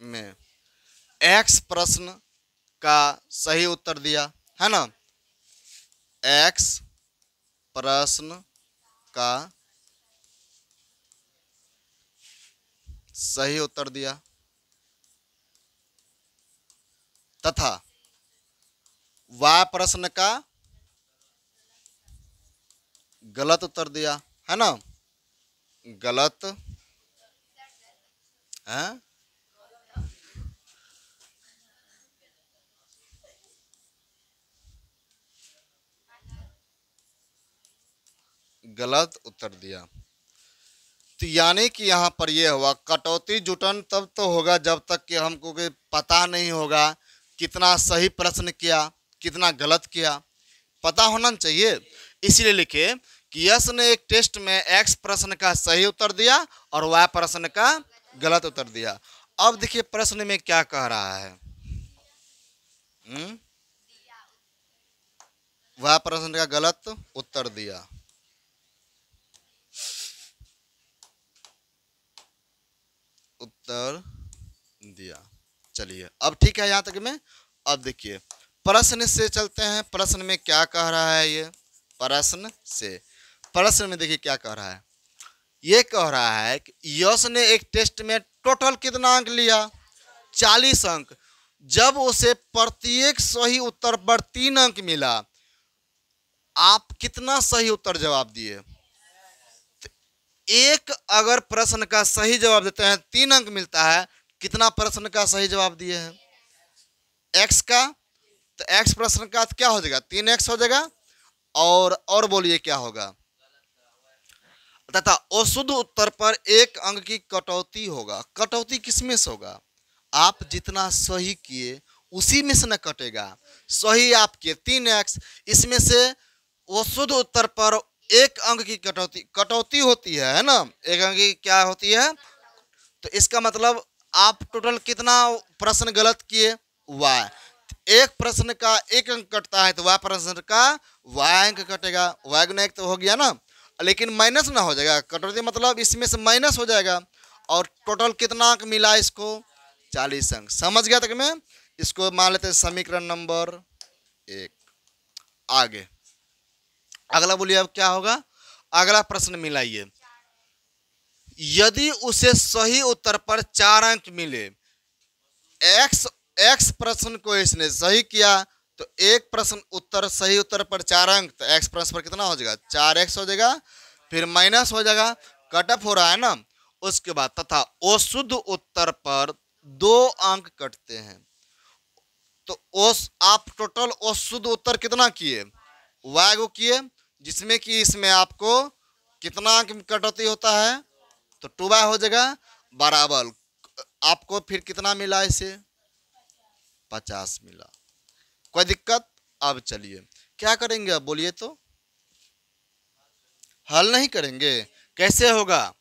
में एक्स प्रश्न का सही उत्तर दिया, है ना? एक्स प्रश्न का सही उत्तर दिया तथा वाई प्रश्न का गलत उत्तर दिया, है ना? गलत है? गलत उत्तर दिया। तो यानी कि यहाँ पर यह हुआ कटौती जुटन तब तो होगा जब तक कि हमको पता नहीं होगा कितना सही प्रश्न किया कितना गलत किया, पता होना चाहिए। इसलिए लिखे कि यश ने एक टेस्ट में एक्स प्रश्न का सही उत्तर दिया और वाई प्रश्न का गलत उत्तर दिया। अब देखिए प्रश्न में क्या कह रहा है। वाई प्रश्न का गलत उत्तर दिया। चलिए अब ठीक है यहाँ तक में। अब देखिए प्रश्न से चलते हैं। प्रश्न में क्या कह रहा है ये? प्रश्न में देखिए क्या कह रहा है। ये कह रहा है कि यश ने एक टेस्ट में टोटल कितना अंक लिया? 40 अंक। जब उसे प्रत्येक सही उत्तर पर 3 अंक मिला, आप कितना सही उत्तर जवाब दिए? एक अगर प्रश्न का सही जवाब देते हैं 3 अंक मिलता है, कितना प्रश्न का सही जवाब दिए हैं? एक्स का, तो एक्स प्रश्न का क्या हो जाएगा? 3x हो जाएगा। और बोलिए क्या होगा? तथा अशुद्ध उत्तर पर 1 अंक की कटौती होगा। कटौती किसमें से होगा? आप जितना सही किए उसी में से न कटेगा। सही आप किए 3x, इसमें से अशुद्ध उत्तर पर 1 अंक की कटौती होती है ना? 1 अंक की क्या होती है? तो इसका मतलब आप टोटल कितना प्रश्न गलत किए? y। एक प्रश्न का 1 अंक कटता है तो y प्रश्न का y अंक कटेगा। y गुना 1 तो हो गया ना, लेकिन माइनस ना हो जाएगा। कटौती मतलब इसमें से माइनस हो जाएगा। और टोटल कितना अंक मिला इसको? 40 अंक। समझ गया तक में? इसको मान लेते हैं समीकरण नंबर 1। आगे अगला बोलिए अब क्या होगा? अगला प्रश्न मिलाइए। यदि उसे सही उत्तर पर 4 अंक मिले, एक्स प्रश्न को इसने सही किया तो एक प्रश्न उत्तर सही उत्तर पर 4 अंक, तो एक्स प्रश्न पर कितना हो जाएगा 4x हो जाएगा, फिर माइनस हो जाएगा, कट ऑफ हो रहा है ना। उसके बाद तथा शुद्ध उत्तर पर 2 अंक कटते हैं। तो ओस आप टोटल शुद्ध उत्तर कितना किए, y को किए, जिसमें कि इसमें आपको कितना अंक कटौती होता है, तो 2y हो जाएगा बराबर। आपको फिर कितना मिला, इसे 50 मिला। कोई दिक्कत? अब चलिए क्या करेंगे, अब बोलिए तो। हल नहीं करेंगे, कैसे होगा?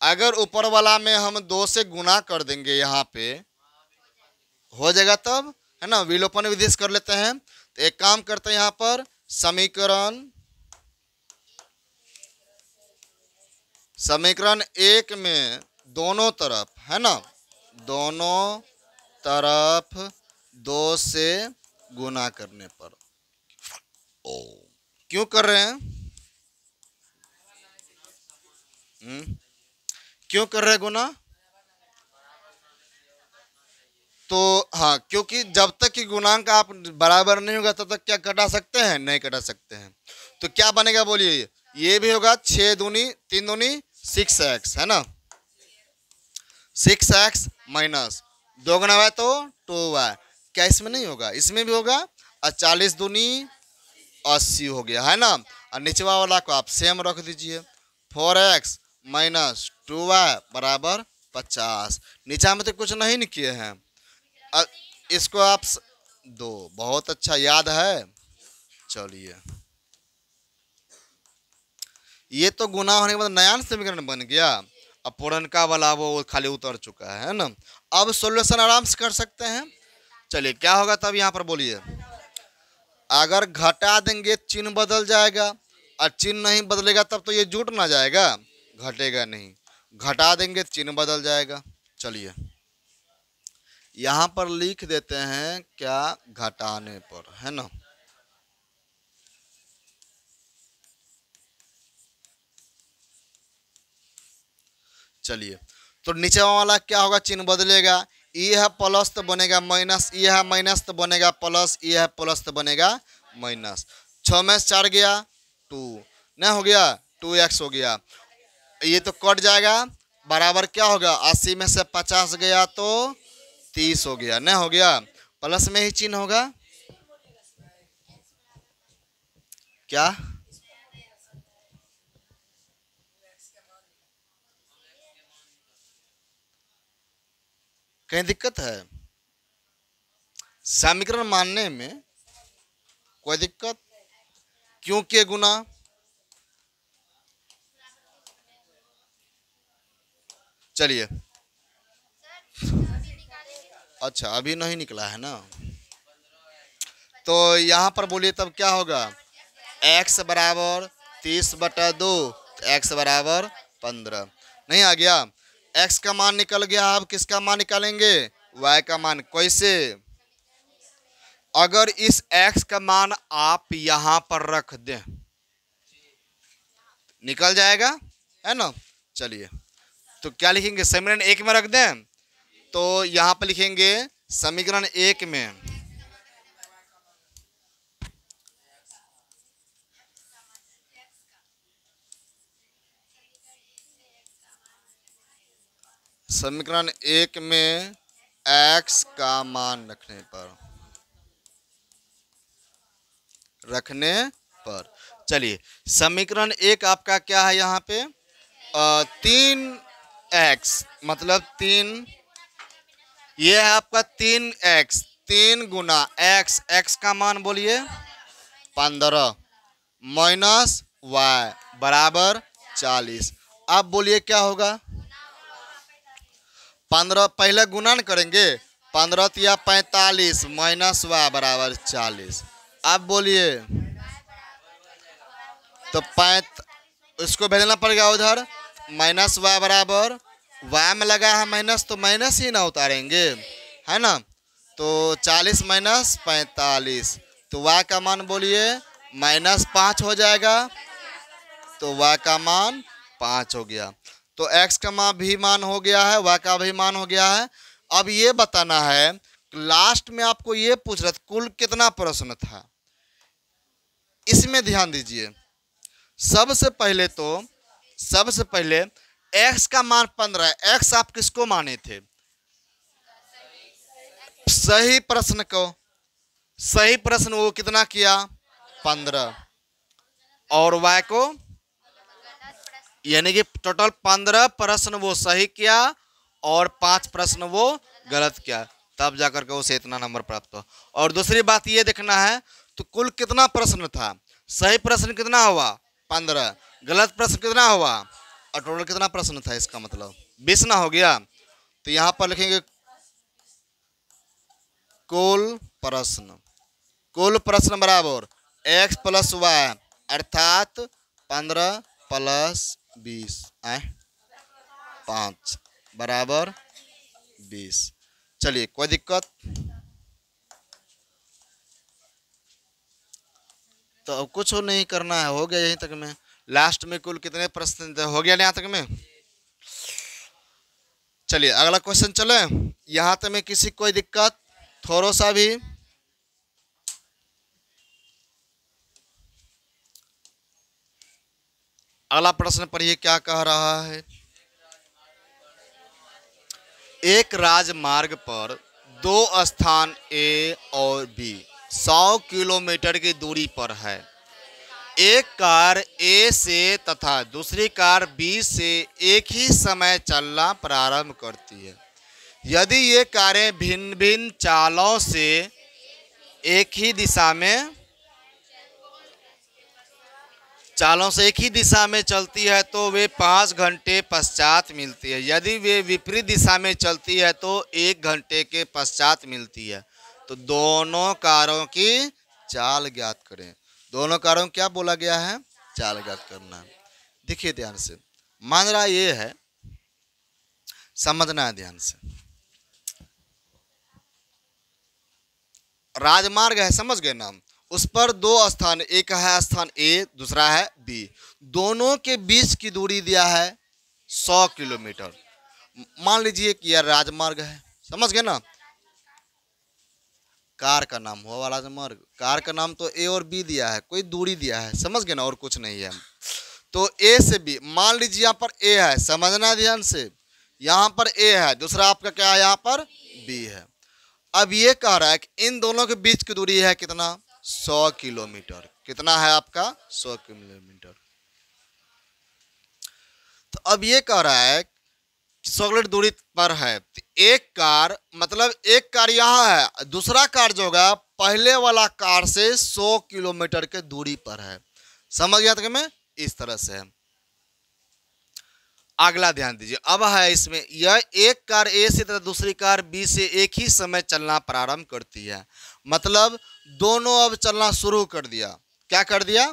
अगर ऊपर वाला में हम 2 से गुना कर देंगे, यहाँ पे हो जाएगा तब, है ना। विलोपन विधि से कर लेते हैं। तो एक काम करते हैं, यहाँ पर समीकरण 1 में दोनों तरफ, है ना, दोनों तरफ 2 से गुना करने पर, क्यों कर रहे हैं? क्यों कर रहे हैं गुना? तो हाँ, क्योंकि जब तक कि गुणांक आप बराबर नहीं होगा तब तक क्या कटा सकते हैं? नहीं कटा सकते हैं। तो क्या बनेगा बोलिए? ये भी होगा 6 दूनी 3 दूनी 6x, है ना। 6x माइनस 2 गुना y तो 2y। क्या इसमें नहीं होगा? इसमें भी होगा। और 40 दूनी 80 हो गया, है ना। और निचवा वाला को आप सेम रख दीजिए। 4x माइनस 2y बराबर 50। नीचा में तो कुछ नहीं किए हैं। इसको आप 2, बहुत अच्छा याद है। चलिए, ये तो गुना होने के बाद नया समीकरण बन गया। अब पुरनका वाला वो खाली उतर चुका है ना। अब सॉल्यूशन आराम से कर सकते हैं। चलिए क्या होगा तब, यहाँ पर बोलिए। अगर घटा देंगे चिन्ह बदल जाएगा, और चिन्ह नहीं बदलेगा तब तो ये जुट ना जाएगा, घटेगा नहीं। घटा देंगे चिन्ह बदल जाएगा। चलिए यहाँ पर लिख देते हैं क्या, घटाने पर, है ना। चलिए, तो नीचे वाला क्या होगा, चिन्ह बदलेगा। ये है प्लस तो बनेगा माइनस, ये है माइनस तो बनेगा प्लस, ये है प्लस तो बनेगा माइनस। 6 में 4 गया 2, नहीं हो गया 2x हो गया। ये तो कट जाएगा, बराबर क्या होगा, 80 में से 50 गया तो 30 हो गया, नहीं हो गया। प्लस में ही चिन्ह होगा, क्या? कहीं दिक्कत है समीकरण मानने में? कोई दिक्कत? क्यों के गुना? चलिए, अच्छा अभी नहीं निकला है ना। तो यहाँ पर बोलिए तब क्या होगा, x बराबर 30/2, x बराबर 15। नहीं आ गया? x का मान निकल गया। अब किसका मान निकालेंगे, y का मान। कैसे? अगर इस x का मान आप यहाँ पर रख दें, निकल जाएगा, है ना। चलिए, तो क्या लिखेंगे, समीकरण 1 में रख दें। तो यहाँ पर लिखेंगे समीकरण 1 में समीकरण 1 में x का मान रखने पर चलिए, समीकरण 1 आपका क्या है यहाँ पे, 3x मतलब 3, ये है आपका 3x, 3 गुना x, x का मान बोलिए 15 माइनस y बराबर 40। अब बोलिए क्या होगा, 15 पहले गुणन करेंगे, 15 या 45 माइनस y बराबर 40। अब बोलिए तो इसको भेजना पड़ेगा उधर, माइनस y बराबर, y में लगा है माइनस तो माइनस ही ना उतारेंगे, है ना। तो 40 माइनस 45, तो y का मान बोलिए -5 हो जाएगा। तो y का मान 5 हो गया। तो x का मान भी मान हो गया है, y का भी मान हो गया है। अब ये बताना है लास्ट में आपको ये पूछ रहा था कुल कितना प्रश्न था, इसमें ध्यान दीजिए। सबसे पहले x का मान 15 है। x आप किसको माने थे? सही प्रश्न को, सही प्रश्न वो कितना किया? 15। और y को, यानी कि टोटल 15 प्रश्न वो सही किया और 5 प्रश्न वो गलत किया, तब जाकर के उसे इतना नंबर प्राप्त हो। और दूसरी बात ये देखना है तो कुल कितना प्रश्न था। सही प्रश्न कितना हुआ? 15। गलत प्रश्न कितना हुआ? और टोटल कितना प्रश्न था? इसका मतलब 20 ना हो गया। तो यहां पर लिखेंगे कुल प्रश्न बराबर x प्लस वाई, अर्थात 15 प्लस 20 5 बराबर 20। चलिए, कोई दिक्कत? तो अब कुछ नहीं करना है, हो गया यहीं तक में। लास्ट में कुल कितने प्रश्न थे? हो गया यहाँ तक में। चलिए अगला क्वेश्चन चले। यहाँ तक में किसी कोई दिक्कत थोड़ा सा भी? अगला प्रश्न पढ़िए क्या कह रहा है। एक राजमार्ग पर दो स्थान ए और बी 100 किलोमीटर की दूरी पर है। एक कार ए से तथा दूसरी कार बी से एक ही समय चलना प्रारंभ करती है। यदि ये कारें भिन्न भिन्न चालों से एक ही दिशा में चलती है तो वे 5 घंटे पश्चात मिलती है। यदि वे विपरीत दिशा में चलती है तो 1 घंटे के पश्चात मिलती है। तो दोनों कारों की चाल ज्ञात करें। दोनों कारों क्या बोला गया है? चाल ज्ञात करना है। देखिए ध्यान से, मान रहा ये है, समझना है ध्यान से। राजमार्ग है, समझ गए ना? उस पर दो स्थान, एक है स्थान ए, दूसरा है बी। दोनों के बीच की दूरी दिया है 100 किलोमीटर। मान लीजिए कि यह राजमार्ग है, समझ गए ना? कार का नाम हुआ राजमार्ग, कार का नाम तो ए और बी दिया है, कोई दूरी दिया है, समझ गए ना? और कुछ नहीं है। तो ए से बी, मान लीजिए यहाँ पर ए है, समझना ध्यान से। यहाँ पर ए है, दूसरा आपका क्या है? यहाँ पर बी है। अब ये कह रहा है कि इन दोनों के बीच की दूरी है कितना? 100 किलोमीटर। कितना है आपका? 100 किलोमीटर। तो अब ये कह रहा है कि 100 किलोमीटर दूरी पर है। तो एक कार, मतलब एक कार यहाँ है, दूसरा कार जो होगा पहले वाला कार से 100 किलोमीटर के दूरी पर है। समझ गया तक में? इस तरह से है। अगला ध्यान दीजिए, अब है इसमें यह एक कार ए से तथा दूसरी कार बी से एक ही समय चलना प्रारंभ करती है। मतलब दोनों अब चलना शुरू कर दिया। क्या कर दिया?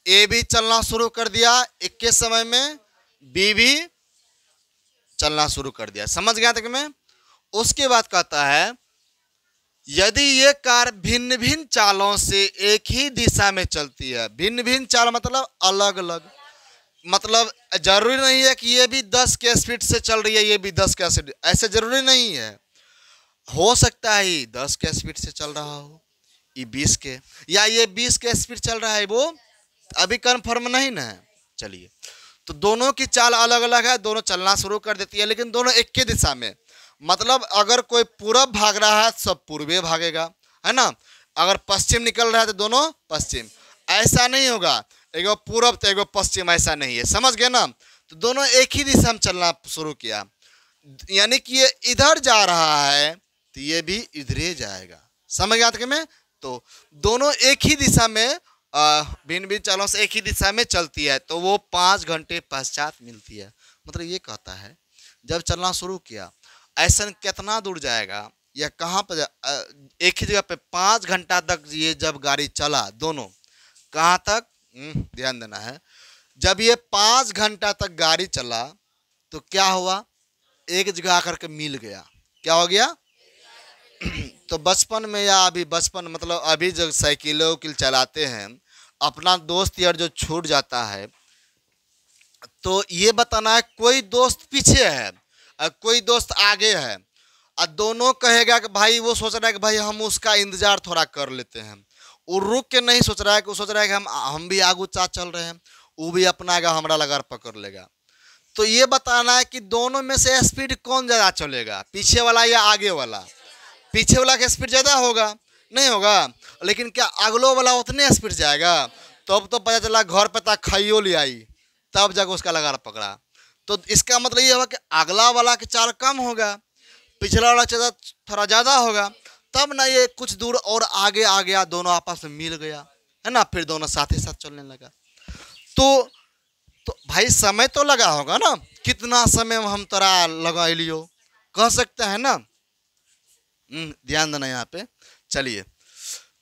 ए भी चलना शुरू कर दिया एक के समय में, बी भी चलना शुरू कर दिया। समझ गया तक में? उसके बाद कहता है यदि ये कार भिन्न भिन्न चालों से एक ही दिशा में चलती है। भिन्न भिन्न चाल मतलब अलग अलग, मतलब जरूरी नहीं है कि ये भी 10 के स्पीड से चल रही है, ये भी 10 के स्पीड, ऐसे जरूरी नहीं है। हो सकता है ये 10 के स्पीड से चल रहा हो, ये 20 के, या ये 20 के स्पीड चल रहा है, वो अभी कंफर्म नहीं ना है। चलिए, तो दोनों की चाल अलग अलग है, दोनों चलना शुरू कर देती है, लेकिन दोनों एक ही दिशा में। मतलब अगर कोई पूरब भाग रहा है सब पूर्वे भागेगा, है ना? अगर पश्चिम निकल रहा है तो दोनों पश्चिम। ऐसा नहीं होगा एगो पूरब तो एगो पश्चिम, ऐसा नहीं है। समझ गए ना? तो दोनों एक ही दिशा में चलना शुरू किया, यानी कि ये इधर जा रहा है तो ये भी इधरे जाएगा। समझ गया कि मैं? तो दोनों एक ही दिशा में, भिन्न भिन्न चालों से एक ही दिशा में चलती है, तो वो 5 घंटे पश्चात मिलती है। मतलब ये कहता है जब चलना शुरू किया, ऐसा कितना दूर जाएगा या कहाँ पर एक ही जगह पे 5 घंटा तक ये जब गाड़ी चला, दोनों कहाँ तक ध्यान देना है। जब ये 5 घंटा तक गाड़ी चला तो क्या हुआ? एक जगह आकर के मिल गया। क्या हो गया? तो बचपन में या अभी बचपन मतलब अभी जब साइकिल चलाते हैं, अपना दोस्त यार जो छूट जाता है तो ये बताना है कोई दोस्त पीछे है और कोई दोस्त आगे है। और दोनों कहेगा कि भाई, वो सोच रहा है कि भाई हम उसका इंतजार थोड़ा कर लेते हैं। वो रुक के नहीं सोच रहा है, कि वो सोच रहा है कि हम भी आगू चा चल रहे हैं, वो भी अपनाएगा, हमारा लगार पकड़ लेगा। तो ये बताना है कि दोनों में से स्पीड कौन ज़्यादा चलेगा, पीछे वाला या आगे वाला। पीछे वाला का स्पीड ज़्यादा होगा, नहीं होगा? लेकिन क्या अगलो वाला उतने स्पीड जाएगा? तब तो पता चला घर पे तक खाइयो ले आई, तब जाकर उसका लगार पकड़ा। तो इसका मतलब ये होगा कि अगला वाला की चाल कम होगा, पिछला वाला चाल थोड़ा ज़्यादा होगा, तब ना ये कुछ दूर और आगे आ गया, दोनों आपस में मिल गया, है ना, फिर दोनों साथ ही साथ चलने लगा। तो भाई समय तो लगा होगा ना, कितना समय हम तोरा लगा लियो, कह सकते हैं ना। ध्यान देना यहाँ पे। चलिए,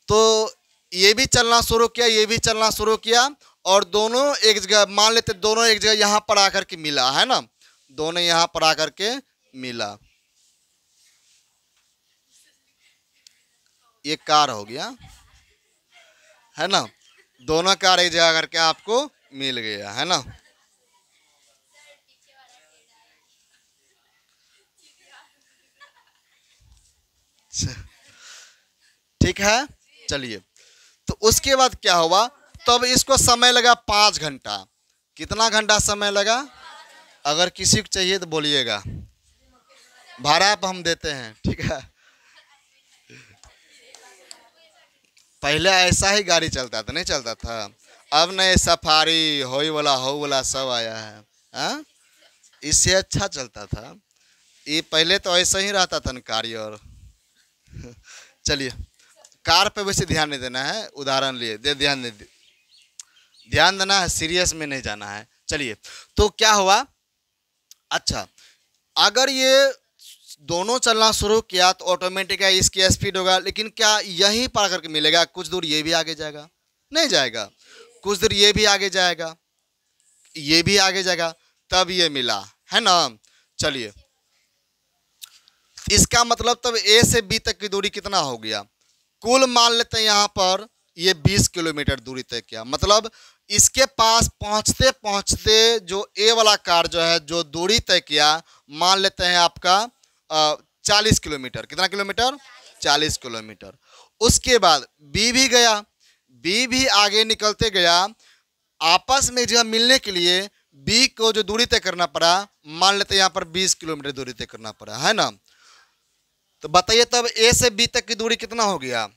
तो ये भी चलना शुरू किया, ये भी चलना शुरू किया, और दोनों एक जगह, मान लेते दोनों एक जगह यहाँ पर आकर के मिला, है ना, दोनों यहाँ पर आकर के मिला। ये कार हो गया, है ना, दोनों कार एक जगह करके आपको मिल गया, है ना। ठीक है, चलिए, तो उसके बाद क्या हुआ, तब इसको समय लगा 5 घंटा। कितना घंटा समय लगा? अगर किसी को चाहिए तो बोलिएगा, भाड़ा पर हम देते हैं, ठीक है। पहले ऐसा ही गाड़ी चलता था, नहीं चलता था? अब नए सफारी हो वाला सब आया है, हाँ? इससे अच्छा चलता था। ये पहले तो ऐसा ही रहता था ना कार्य। और चलिए, कार पे वैसे ध्यान नहीं देना है, उदाहरण लिए ध्यान देना है, सीरियस में नहीं जाना है। चलिए, तो क्या हुआ, अच्छा, अगर ये दोनों चलना शुरू किया तो ऑटोमेटिक इसकी स्पीड होगा, लेकिन क्या यहीं पर करके मिलेगा? कुछ दूर ये भी आगे जाएगा, नहीं जाएगा, कुछ दूर ये भी आगे जाएगा, ये भी आगे जाएगा, तब ये मिला, है ना। चलिए, इसका मतलब तब ए से बी तक की दूरी कितना हो गया? कुल मान लेते हैं यहाँ पर ये 20 किलोमीटर दूरी तय किया। मतलब इसके पास पहुँचते पहुँचते जो ए वाला कार जो है, जो दूरी तय किया, मान लेते हैं आपका 40 किलोमीटर। कितना किलोमीटर? 40 किलोमीटर। उसके बाद बी भी गया, बी भी आगे निकलते गया। आपस में जगह मिलने के लिए बी को जो दूरी तय करना पड़ा, मान लेते हैं यहाँ पर 20 किलोमीटर दूरी तय करना पड़ा, है ना। तो बताइए तब ए से बी तक की दूरी कितना हो गया?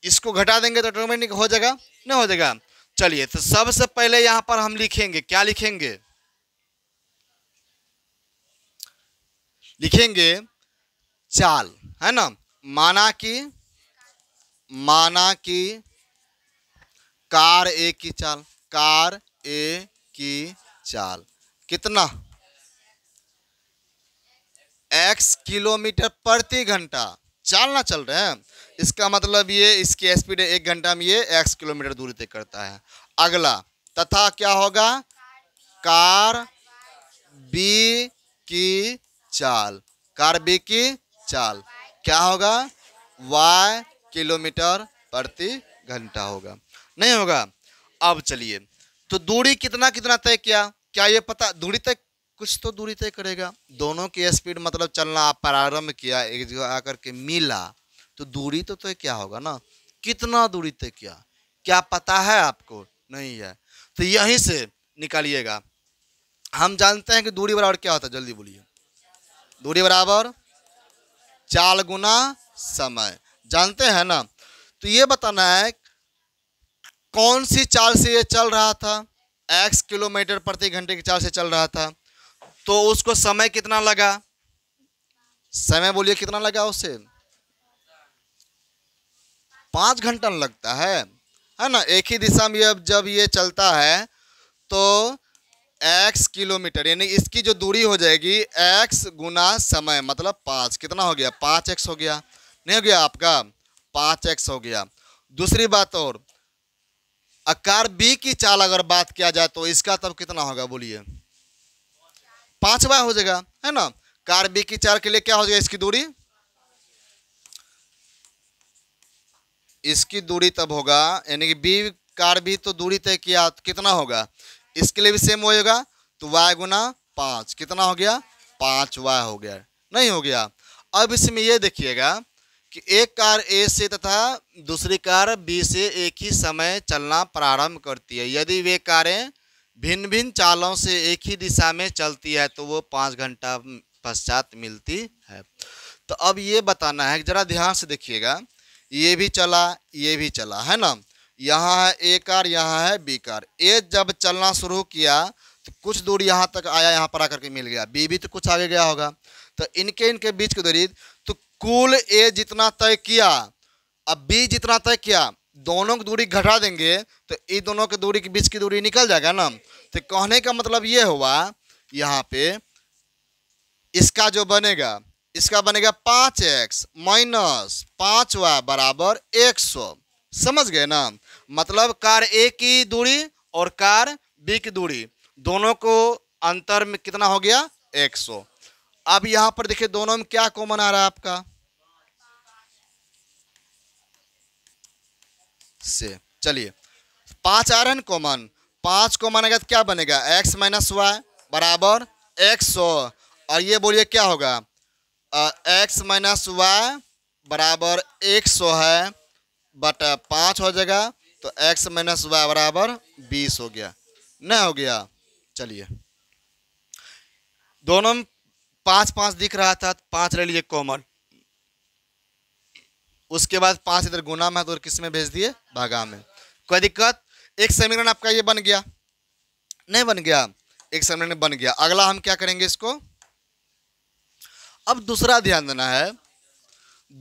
इसको घटा देंगे तो ऑटोमेटिक हो जाएगा, नहीं हो जाएगा? चलिए, तो सबसे पहले यहां पर हम लिखेंगे, क्या लिखेंगे? लिखेंगे चाल, है ना। माना कि कार ए की चाल, कार ए की चाल कितना? x किलोमीटर प्रति घंटा चलना चल रहे हैं। इसका मतलब ये, इसकी स्पीड 1 घंटा में ये x किलोमीटर दूरी तय करता है। अगला तथा क्या होगा? कार बी की चाल, कार बी की चाल क्या होगा? y किलोमीटर प्रति घंटा होगा, नहीं होगा? अब चलिए, तो दूरी कितना कितना तय किया, क्या ये पता? दूरी तय, कुछ तो दूरी तय करेगा। दोनों की स्पीड मतलब चलना आप प्रारंभ किया, एक जगह आकर के मिला, तो दूरी तो तय क्या होगा ना। कितना दूरी तय किया, क्या पता है आपको? नहीं है, तो यहीं से निकालिएगा। हम जानते हैं कि दूरी बराबर क्या होता है, जल्दी बोलिए। दूरी बराबर चाल गुना समय, जानते हैं ना। तो ये बताना है कौन सी चाल से ये चल रहा था। x किलोमीटर प्रति घंटे की चाल से चल रहा था, तो उसको समय कितना लगा? समय बोलिए कितना लगा उसे? 5 घंटा लगता है ना। एक ही दिशा में जब ये चलता है तो x किलोमीटर, यानी इसकी जो दूरी हो जाएगी x गुना समय, मतलब 5। कितना हो गया? 5x हो गया, नहीं हो गया आपका? 5x हो गया। दूसरी बात और, कार बी की चाल अगर बात किया जाए तो इसका तब कितना होगा बोलिए? 5y हो जाएगा, है ना। कार बी की चाल के लिए क्या हो जाएगा? इसकी दूरी, इसकी दूरी तब होगा, यानी कि बी कार बी तो दूरी तय किया, तो कितना होगा? इसके लिए भी सेम होगा, तो y गुना 5 कितना हो गया? 5y हो गया, नहीं हो गया? अब इसमें ये देखिएगा कि एक कार ए से तथा दूसरी कार बी से एक ही समय चलना प्रारंभ करती है। यदि वे कारें भिन्न भिन्न चालों से एक ही दिशा में चलती है तो वो 5 घंटा पश्चात मिलती है। तो अब ये बताना है, जरा ध्यान से देखिएगा, ये भी चला, ये भी चला, है ना। यहाँ है ए कार, यहाँ है बी कार। ए जब चलना शुरू किया तो कुछ दूर यहाँ तक आया, यहाँ पर आकर के मिल गया। बी भी तो कुछ आगे गया होगा, तो इनके बीच की दूरी, तो कुल ए जितना तय किया, अब बी जितना तय किया, दोनों की दूरी घटा देंगे तो इन दोनों की दूरी के बीच की दूरी निकल जाएगा ना। तो कहने का मतलब ये हुआ, यहाँ पे इसका जो बनेगा, इसका बनेगा 5x माइनस 5y बराबर 100। समझ गए ना। मतलब कार ए की दूरी और कार बी की दूरी दोनों को अंतर में कितना हो गया, 100। अब यहां पर देखिए दोनों में क्या कॉमन आ रहा है आपका, से चलिए 5 आ रहा है कॉमन, 5 कॉमन आएगा तो क्या बनेगा, x माइनस वाई बराबर 100। और ये बोलिए क्या होगा, x माइनस वाई बराबर 100 है बटा 5 हो जाएगा, तो x माइनस वाई बराबर 20 हो गया, नहीं हो गया। चलिए दोनों में 5 5 दिख रहा था, 5 ले लीजिए कॉमन, उसके बाद 5 इधर गुना में तो किस में भेज दिए, भागा में। कोई दिक्कत, एक समीकरण आपका ये बन गया, नहीं बन गया, एक समीकरण बन गया। अगला हम क्या करेंगे इसको, अब दूसरा ध्यान देना है।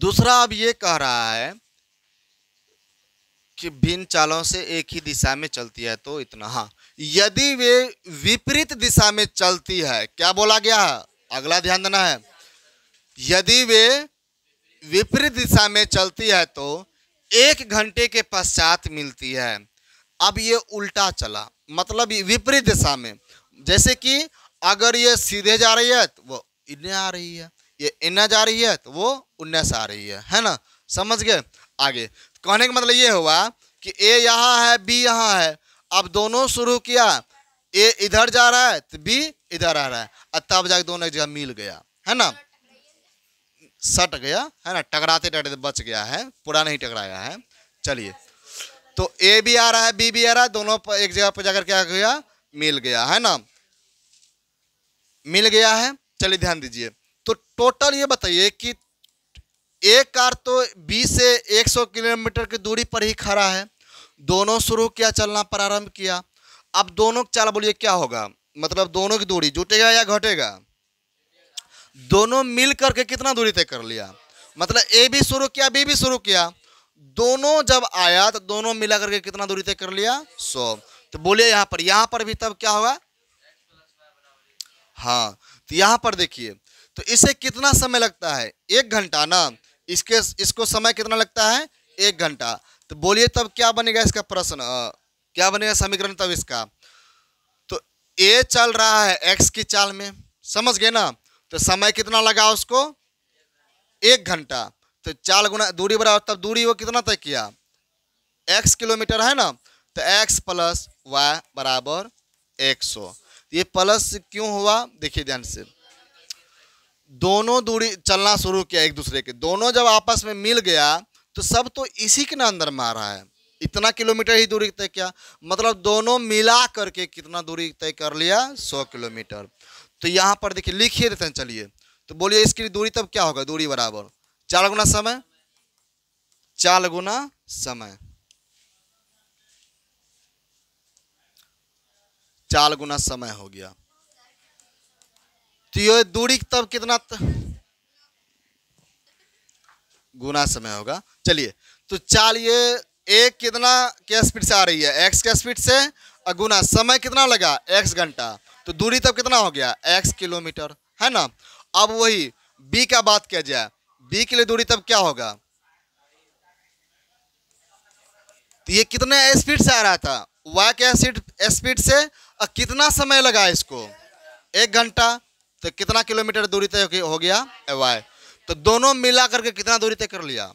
दूसरा अब ये कह रहा है कि भिन्न चालों से एक ही दिशा में चलती है तो इतना। हाँ, यदि वे विपरीत दिशा में चलती है, क्या बोला गया है, अगला ध्यान देना है, यदि वे विपरीत दिशा में चलती है तो 1 घंटे के पश्चात मिलती है। अब ये उल्टा चला, मतलब विपरीत दिशा में, जैसे कि अगर ये सीधे जा रही है तो वो इन्हें आ रही है, ये इन्हें जा रही है तो वो उन्हें से आ रही है ना। समझ गए। आगे कहने का मतलब ये हुआ कि ए यहाँ है, बी यहाँ है, अब दोनों शुरू किया, ए इधर जा रहा है तो बी इधर आ रहा है, और तब जाके दोनों एक जगह मिल गया, है ना, सट गया, है ना, टकराते टकराते बच गया है, पूरा नहीं टकराया है। चलिए, तो ए भी आ रहा है, बी भी आ रहा है, दोनों पर एक जगह पर जाकर क्या गया, मिल गया, है ना, मिल गया है। चलिए ध्यान दीजिए, तो टोटल ये बताइए कि एक कार तो बी से 100 किलोमीटर की दूरी पर ही खड़ा है, दोनों शुरू किया, चलना प्रारंभ किया। अब दोनों चाल बोलिए क्या होगा, मतलब दोनों की दूरी जुटेगा या घटेगा, दोनों मिल करके कितना दूरी तय कर लिया, मतलब ए भी शुरू किया, बी भी शुरू किया, दोनों जब आया तो दोनों मिला करके कितना दूरी तय कर लिया, 100। तो बोलिए यहाँ पर भी तब क्या होगा, हाँ, तो यहाँ पर देखिए, तो इसे कितना समय लगता है, 1 घंटा ना, इसको समय कितना लगता है, 1 घंटा। तो बोलिए तब क्या बनेगा इसका प्रश्न, क्या बनेगा समीकरण तब इसका, तो ए चल रहा है एक्स की चाल में, समझ गए ना, तो समय कितना लगा उसको, 1 घंटा, तो चाल गुना दूरी बराबर, तब दूरी वो कितना तय किया, x किलोमीटर है ना, तो x प्लस वाई बराबर 100। ये प्लस क्यों हुआ, देखिए ध्यान से, दोनों दूरी चलना शुरू किया एक दूसरे के, दोनों जब आपस में मिल गया तो सब तो इसी के अंदर में आ रहा है, इतना किलोमीटर ही दूरी तय किया, मतलब दोनों मिला करके कितना दूरी तय कर लिया, 100 किलोमीटर। तो यहाँ पर देखिए लिखिए देते हैं, चलिए, तो बोलिए इसकी दूरी तब क्या होगा, दूरी बराबर 4 गुना समय, 4 गुना समय, 4 गुना समय हो गया। तो ये दूरी तब कितना गुना समय होगा। चलिए, तो चाल ये एक कितना के स्पीड से आ रही है, एक्स के स्पीड से, और गुना समय कितना लगा, x घंटा, तो दूरी तब कितना हो गया, x किलोमीटर, है ना। अब वही b का बात किया जाए, b के लिए दूरी तब क्या होगा, तो ये कितने स्पीड से आ रहा था, y के स्पीड से, और कितना समय लगा इसको, 1 घंटा, तो कितना किलोमीटर दूरी तय हो गया, y, तो दोनों मिला करके कितना दूरी तय कर लिया,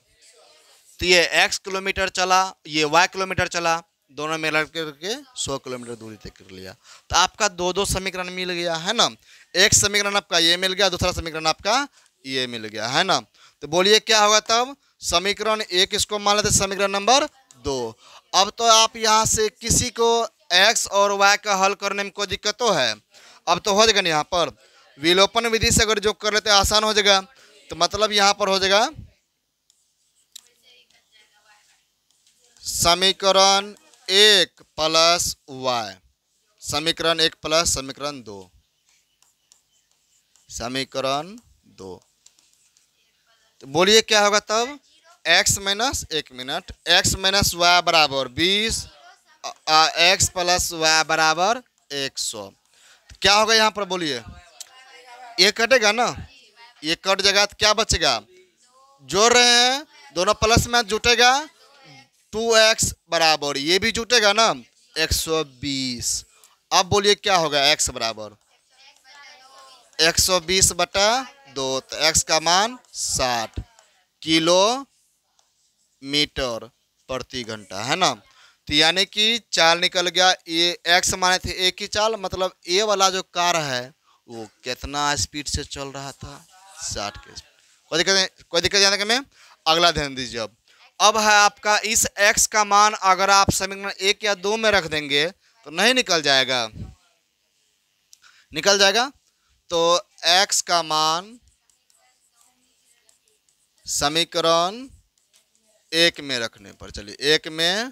तो ये x किलोमीटर चला, ये y किलोमीटर चला, दोनों मिला करके 100 किलोमीटर दूरी तय कर लिया। तो आपका 2 समीकरण मिल गया, है ना, एक समीकरण आपका ये मिल गया, दूसरा समीकरण आपका ये मिल गया है ना। तो बोलिए क्या होगा तब, समीकरण 1 इसको मान लेते समीकरण नंबर 2। अब तो आप यहाँ से किसी को x और y का हल करने में कोई दिक्कत तो है, अब तो हो जाएगा ना। यहाँ पर विलोपन विधि से अगर जो कर लेते हैं आसान हो जाएगा। तो मतलब यहाँ पर हो जाएगा समीकरण 1 प्लस y, समीकरण 1 प्लस समीकरण 2, समीकरण 2। तो बोलिए क्या होगा तब, x माइनस, एक मिनट, x माइनस वाई बराबर 20, x प्लस वाई बराबर 100। तो क्या होगा यहाँ पर बोलिए, ये कटेगा ना, ये कट जाएगा तो क्या बचेगा, जोड़ रहे हैं दोनों प्लस में जुटेगा 2x बराबर, ये भी जुटेगा ना 120। अब बोलिए क्या होगा, x बराबर 120 बटा 2, तो x का मान 60 किलोमीटर प्रति घंटा है ना। तो यानी कि चाल निकल गया, ये x माने थे एक ही चाल, मतलब ये वाला जो कार है वो कितना स्पीड से चल रहा था, 60 के स्पीड। कोई दिक्कत जाने में, अगला ध्यान दीजिए। अब है आपका इस x का मान अगर आप समीकरण 1 या 2 में रख देंगे तो नहीं निकल जाएगा, निकल जाएगा। तो x का मान समीकरण 1 में रखने पर, चलिए 1 में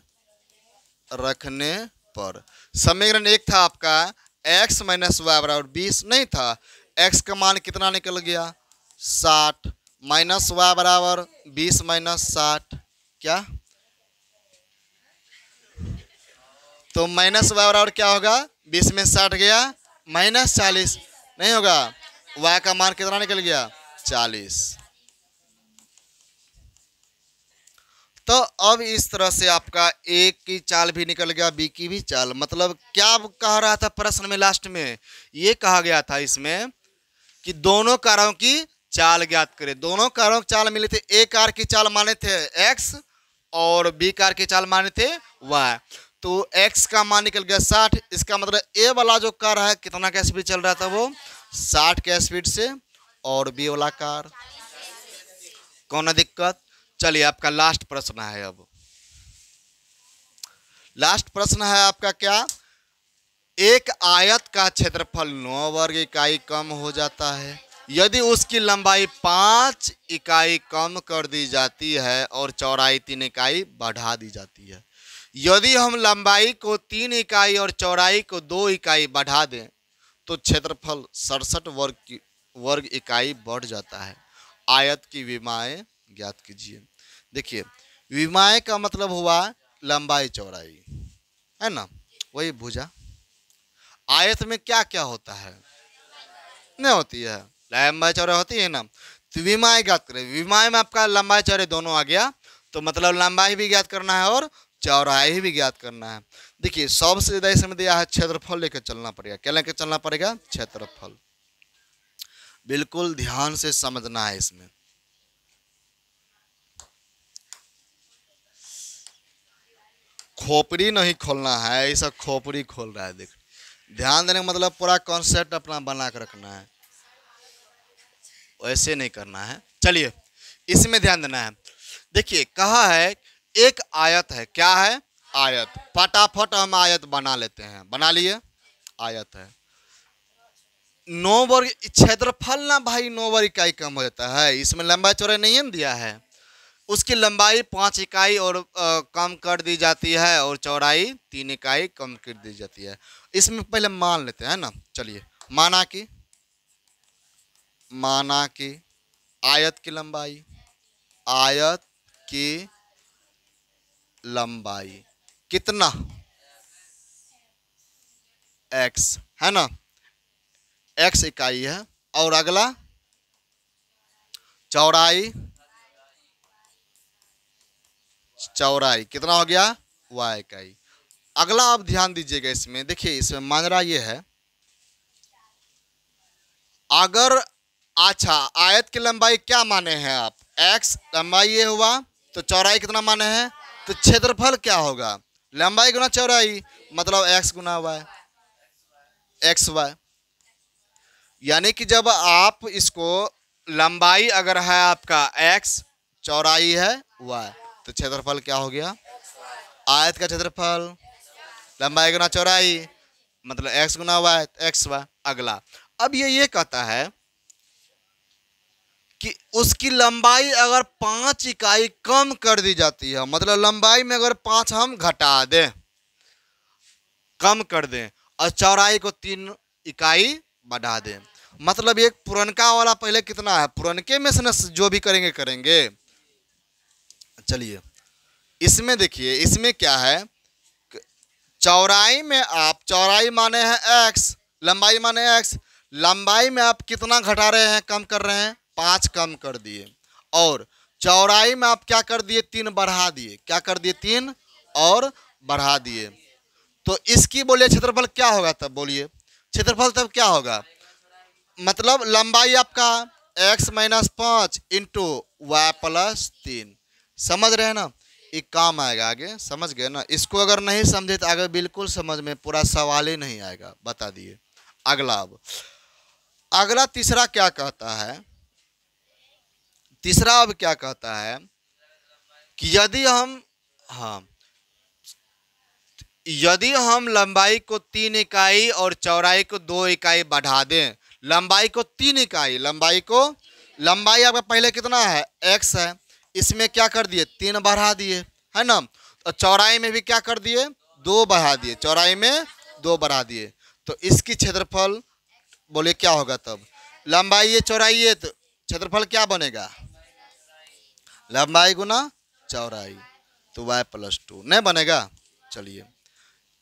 रखने पर समीकरण 1 था आपका x माइनस वाई बराबर 20 नहीं था, x का मान कितना निकल गया 60, माइनस वाई बराबर 20 माइनस 60 क्या, तो माइनस वाई बराबर क्या होगा, 20 में 60 गया माइनस 40, नहीं होगा, y का मान कितना निकल गया 40। तो अब इस तरह से आपका ए की चाल भी निकल गया, बी की भी चाल। मतलब क्या कह रहा था प्रश्न में, लास्ट में ये कहा गया था इसमें कि दोनों कारों की चाल ज्ञात करें। दोनों कारों की चाल मिले थे, ए कार की चाल माने थे x और बी कार की चाल माने थे y। तो x का मान निकल गया 60, इसका मतलब ए वाला जो कार है कितना का स्पीड चल रहा था, वो 60 के स्पीड से, और बी वाला कार कौन दिक्कत। चलिए आपका लास्ट प्रश्न है। अब लास्ट प्रश्न है आपका क्या, एक आयत का क्षेत्रफल 9 वर्ग इकाई कम हो जाता है यदि उसकी लंबाई 5 इकाई कम कर दी जाती है और चौड़ाई 3 इकाई बढ़ा दी जाती है। यदि हम लंबाई को 3 इकाई और चौड़ाई को 2 इकाई बढ़ा दें तो क्षेत्रफल 67 वर्ग इकाई बढ़ जाता है। आयत की विमाएं ज्ञात कीजिए। देखिए विमाएं का मतलब हुआ लंबाई चौड़ाई, है ना, वही भुजा। आयत में क्या क्या होता है, नहीं होती है, लंबाई चौड़ाई होती है ना। तो विमाएं ज्ञात करें, विमाएं में आपका लंबाई चौड़ाई दोनों आ गया, तो मतलब लंबाई भी ज्ञात करना है और चौड़ाई भी ज्ञात करना है। देखिए सबसे ज्यादा इसमें दिया है क्षेत्रफल लेकर चलना पड़ेगा, क्या लेकर चलना पड़ेगा, क्षेत्रफल। बिल्कुल ध्यान से समझना है इसमें। खोपड़ी नहीं खोलना है, ऐसा खोपड़ी खोल रहा है, देख ध्यान देने का मतलब पूरा कॉन्सेप्ट अपना बना कर रखना है, वैसे नहीं करना है। चलिए इसमें ध्यान देना है। देखिए कहा है एक आयत है, क्या है, आयत। फटाफट हम आयत बना लेते हैं, बना लिए, आयत है 9 वर्ग क्षेत्रफल ना भाई, 9 वर्ग इकाई कम हो जाता है, इसमें लंबाई चौड़ाई नहीं है दिया है, उसकी लंबाई 5 इकाई और कम कर दी जाती है और चौड़ाई 3 इकाई कम कर दी जाती है। इसमें पहले मान लेते हैं ना, चलिए माना कि आयत की लंबाई, आयत की लंबाई कितना, x है ना, x इकाई है, और अगला चौड़ाई, चौड़ाई कितना हो गया, y इकाई। अगला आप ध्यान दीजिएगा इसमें, देखिए इसमें माजरा ये है, अगर अच्छा आयत की लंबाई क्या माने हैं आप, x लंबाई ये हुआ, तो चौड़ाई कितना माने हैं, तो क्षेत्रफल क्या होगा, लंबाई गुना चौड़ाई, मतलब x गुना y, xy। यानी कि जब आप इसको लंबाई अगर है आपका x, चौड़ाई है y, तो क्षेत्रफल क्या हो गया? आयत का क्षेत्रफल लंबाई गुना चौड़ाई मतलब x गुना y, एक्स वाई। अगला अब ये कहता है कि उसकी लंबाई अगर 5 इकाई कम कर दी जाती है, मतलब लंबाई में अगर 5 हम घटा दें, कम कर दें, और चौड़ाई को 3 इकाई बढ़ा दें, मतलब एक पुरनका वाला पहले कितना है, पुरनके में से न जो भी करेंगे। चलिए इसमें देखिए, इसमें क्या है, चौड़ाई में आप, चौड़ाई माने हैं x, लंबाई माने x, लंबाई में आप कितना घटा रहे हैं, कम कर रहे हैं, 5 कम कर दिए, और चौड़ाई में आप क्या कर दिए, 3 बढ़ा दिए। क्या कर दिए? 3 और बढ़ा दिए। तो इसकी बोलिए क्षेत्रफल क्या होगा? तब बोलिए क्षेत्रफल तब क्या होगा, मतलब लंबाई आपका x minus 5 into y plus 3। समझ रहे हैं ना? एक काम आएगा आगे, समझ गए ना? इसको अगर नहीं समझे तो आगे बिल्कुल समझ में पूरा सवाल ही नहीं आएगा, बता दिए। अगला, अब अगला तीसरा क्या कहता है, तीसरा अब क्या कहता है कि यदि हम, हाँ, यदि हम लंबाई को 3 इकाई और चौड़ाई को 2 इकाई बढ़ा दें, लंबाई को 3 इकाई, लंबाई आपका पहले कितना है, x है, इसमें क्या कर दिए, 3 बढ़ा दिए, है ना? तो चौड़ाई में भी क्या कर दिए, 2 बढ़ा दिए, चौड़ाई में 2 बढ़ा दिए। तो इसकी क्षेत्रफल बोले क्या होगा तब, लंबाई है चौड़ाई है, तो क्षेत्रफल क्या बनेगा, लंबाई गुना चौड़ाई, तो y प्लस 2 नहीं बनेगा। चलिए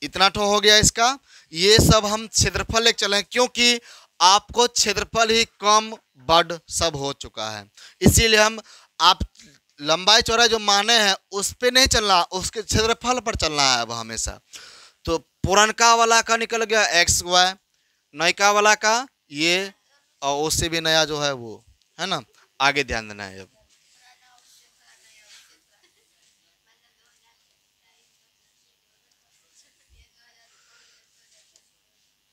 इतना ठो हो गया इसका। ये सब हम क्षेत्रफल लेके चले, क्योंकि आपको क्षेत्रफल ही कम बढ़ सब हो चुका है, इसीलिए हम, आप लंबाई चौड़ाई जो माने हैं उस पे नहीं चलना, उसके क्षेत्रफल पर चलना है अब हमेशा। तो पुरनका वाला का निकल गया एक्स वाई, नयका वाला का ये, और उससे भी नया जो है वो, है ना? आगे ध्यान देना है। अब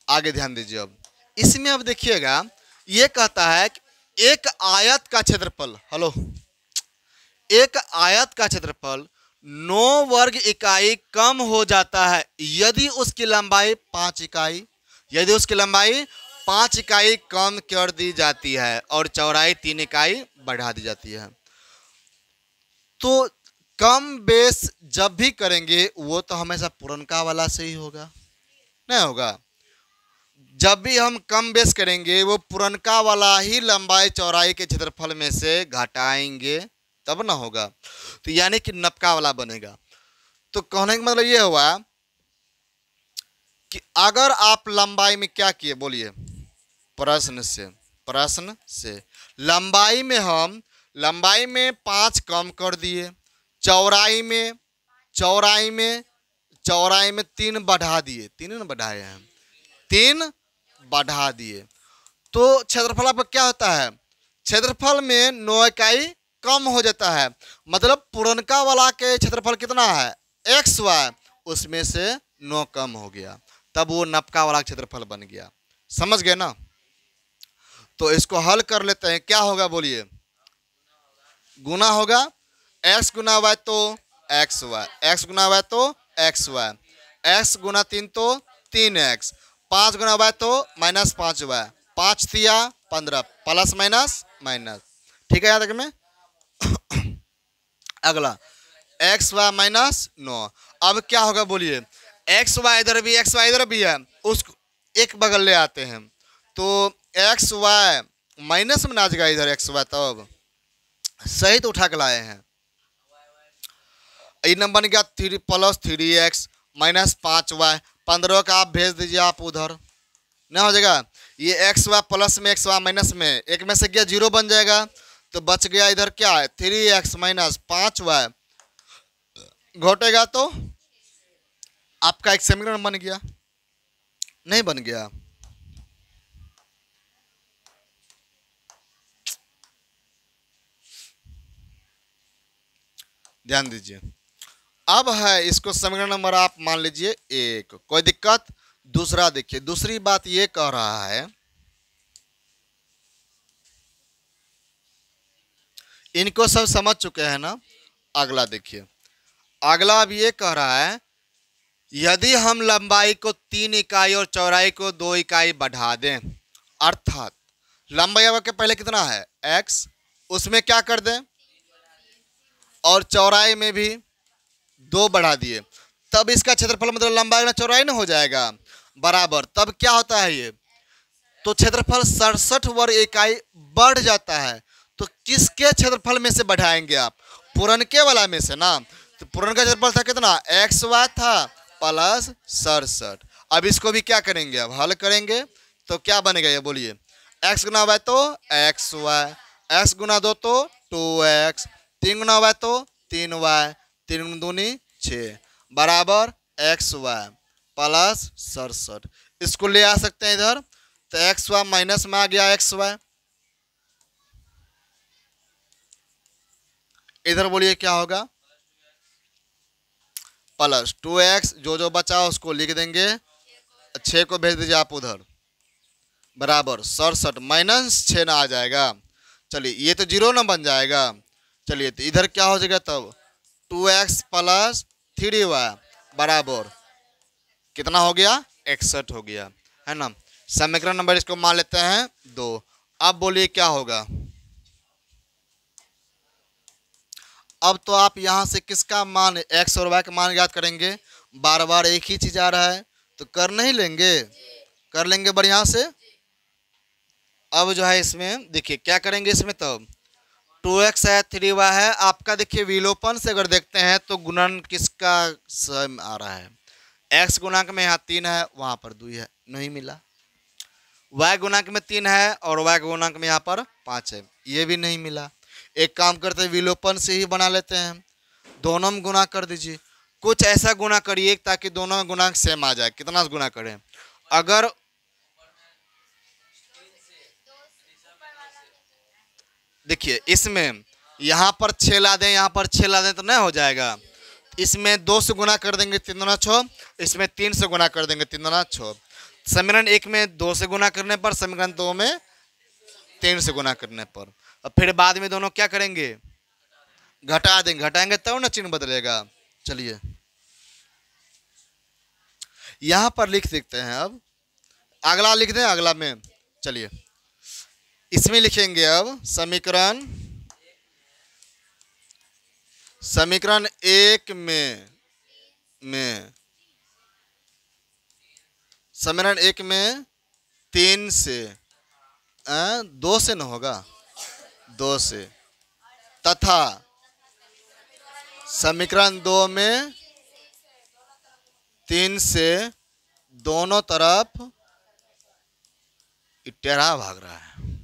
आगे ध्यान दीजिए। अब इसमें अब देखिएगा, ये कहता है कि एक आयत का क्षेत्रफल, हेलो, एक आयत का क्षेत्रफल 9 वर्ग इकाई कम हो जाता है यदि उसकी लंबाई 5 इकाई, यदि उसकी लंबाई 5 इकाई कम कर दी जाती है और चौड़ाई 3 इकाई बढ़ा दी जाती है। तो कम बेस जब भी करेंगे वो तो हमेशा पुरनका वाला से ही होगा, नहीं होगा? जब भी हम कम बेस करेंगे वो पुरनका वाला ही लंबाई चौड़ाई के क्षेत्रफल में से घटाएंगे, तब ना होगा। तो यानी कि नपका वाला बनेगा। तो कहने का मतलब ये हुआ कि अगर आप लंबाई में क्या किए, बोलिए, प्रश्न से लंबाई में हम, लंबाई में 5 कम कर दिए, चौड़ाई में 3 बढ़ा दिए, 3 बढ़ाए हैं, 3 बढ़ा दिए, तो क्षेत्रफल आपका क्या होता है, क्षेत्रफल में 9 इकाई कम हो जाता है, मतलब पुरनका वाला के क्षेत्रफल कितना है, एक्स वाई, उसमें से 9 कम हो गया, तब वो नपका वाला क्षेत्रफल बन गया। समझ गए ना? तो इसको हल कर लेते हैं, क्या होगा बोलिए, गुना होगा, एक्स गुना वाई तो एक्स वाई, एक्स गुना वाई तो एक्स वाई, एक्स गुना 3 तो 3x, 5 गुना वाई तो माइनस 5 वाई, 5 तिया 15, प्लस माइनस माइनस, ठीक है? यहाँ तक में अगला एक्स वाई माइनस 9, अब क्या होगा बोलिए, एक्स वाई इधर भी, एक्स वाई इधर भी है, उसको एक बगल ले आते हैं, तो एक्स वाई माइनस में ना जाएगा इधर एक्स वाई, तब सही तो उठा के लाए हैं, ये नंबर बन गया 3 प्लस 3x माइनस 5y, 15 का आप भेज दीजिए, आप उधर ना हो जाएगा, ये एक्स वाई प्लस में एक्स वाई माइनस में, एक में से गया 0 बन जाएगा, तो बच गया इधर क्या है 3x माइनस 5y, घटेगा तो आपका एक समीकरण बन गया, नहीं बन गया? ध्यान दीजिए। अब है इसको समीकरण नंबर आप मान लीजिए 1, कोई दिक्कत? दूसरा देखिए, दूसरी बात ये कह रहा है इनको सब समझ चुके हैं ना। अगला देखिए, अगला अब ये कह रहा है यदि हम लंबाई को 3 इकाई और चौड़ाई को 2 इकाई बढ़ा दें, अर्थात लंबाई आपके पहले कितना है x, उसमें क्या कर दें और चौड़ाई में भी 2 बढ़ा दिए, तब इसका क्षेत्रफल मतलब लंबाई ना चौड़ाई ना हो जाएगा बराबर। तब क्या होता है ये, तो क्षेत्रफल 67 वर्ग इकाई बढ़ जाता है। तो किसके क्षेत्रफल में से बढ़ाएंगे आप, पुरनके वाला में से ना। तो पुरनका क्षेत्रफल था कितना xy था प्लस 67। अब इसको भी क्या करेंगे, अब हल करेंगे तो क्या बनेगा ये बोलिए, x गुना y तो xy, x गुना 2 तो 2x, 3 गुना y तो 3y, 3 दूनी 6 बराबर xy प्लस 67। इसको ले आ सकते हैं इधर, तो xy माइनस में आ गया xy, इधर बोलिए क्या होगा प्लस 2x, जो बचा उसको लिख देंगे, 6 को भेज दीजिए आप उधर बराबर 67 माइनस 6 ना आ जाएगा। चलिए ये तो 0 ना बन जाएगा। चलिए तो इधर क्या हो जाएगा तब 2x प्लस 3y बराबर कितना हो गया 61 हो गया, है ना। समीकरण नंबर इसको मान लेते हैं 2। अब बोलिए क्या होगा, अब तो आप यहाँ से किसका मान x और y का मान याद करेंगे, बार बार एक ही चीज आ रहा है तो कर नहीं लेंगे, कर लेंगे बढ़िया से। अब जो है इसमें देखिए क्या करेंगे, इसमें तब 2x है 3y है, आपका देखिए विलोपन से अगर देखते हैं तो गुणन किसका सम आ रहा है, x गुणांक में यहाँ 3 है वहाँ पर 2 है, नहीं मिला। y गुणांक में 3 है और y गुणांक में यहाँ पर 5 है, ये भी नहीं मिला। एक काम करते हैं विलोपन से ही बना लेते हैं, दोनों में गुना कर दीजिए, कुछ ऐसा गुना करिए ताकि दोनों में गुणांक सेम आ जाए। कितना गुना करें, अगर देखिए इसमें यहाँ पर 6 ला दें, यहाँ पर 6 ला दें तो नहीं हो जाएगा। इसमें 2 से गुना कर देंगे 3 दूना 6, इसमें 3 से गुना कर देंगे 3 दूना 6। समीकरण 1 में 2 से गुना करने पर, समीकरण 2 में 3 से गुना करने पर। अब फिर बाद में दोनों क्या करेंगे घटा देंगे, घटाएंगे तब ना चिन्ह बदलेगा। चलिए यहां पर लिख सकते हैं, अब अगला लिख दें, अगला में चलिए इसमें लिखेंगे अब समीकरण 1 में समीकरण 1 में 3 से 2 से न होगा 2 से, तथा समीकरण 2 में 3 से दोनों तरफ टेढ़ा भाग रहा है,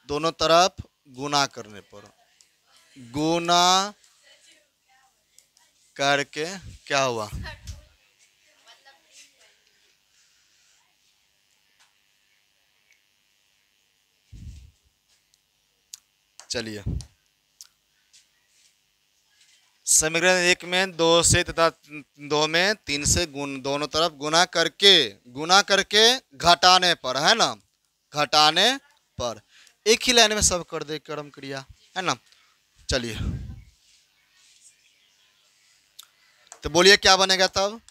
दोनों तरफ गुना करने पर, गुना करके क्या हुआ चलिए समीकरण 1 में 2 से तथा 2 में 3 से दोनों तरफ गुना करके घटाने पर, है ना, घटाने पर एक ही लाइन में सब कर दे कर्म क्रिया, है ना। चलिए तो बोलिए क्या बनेगा तब,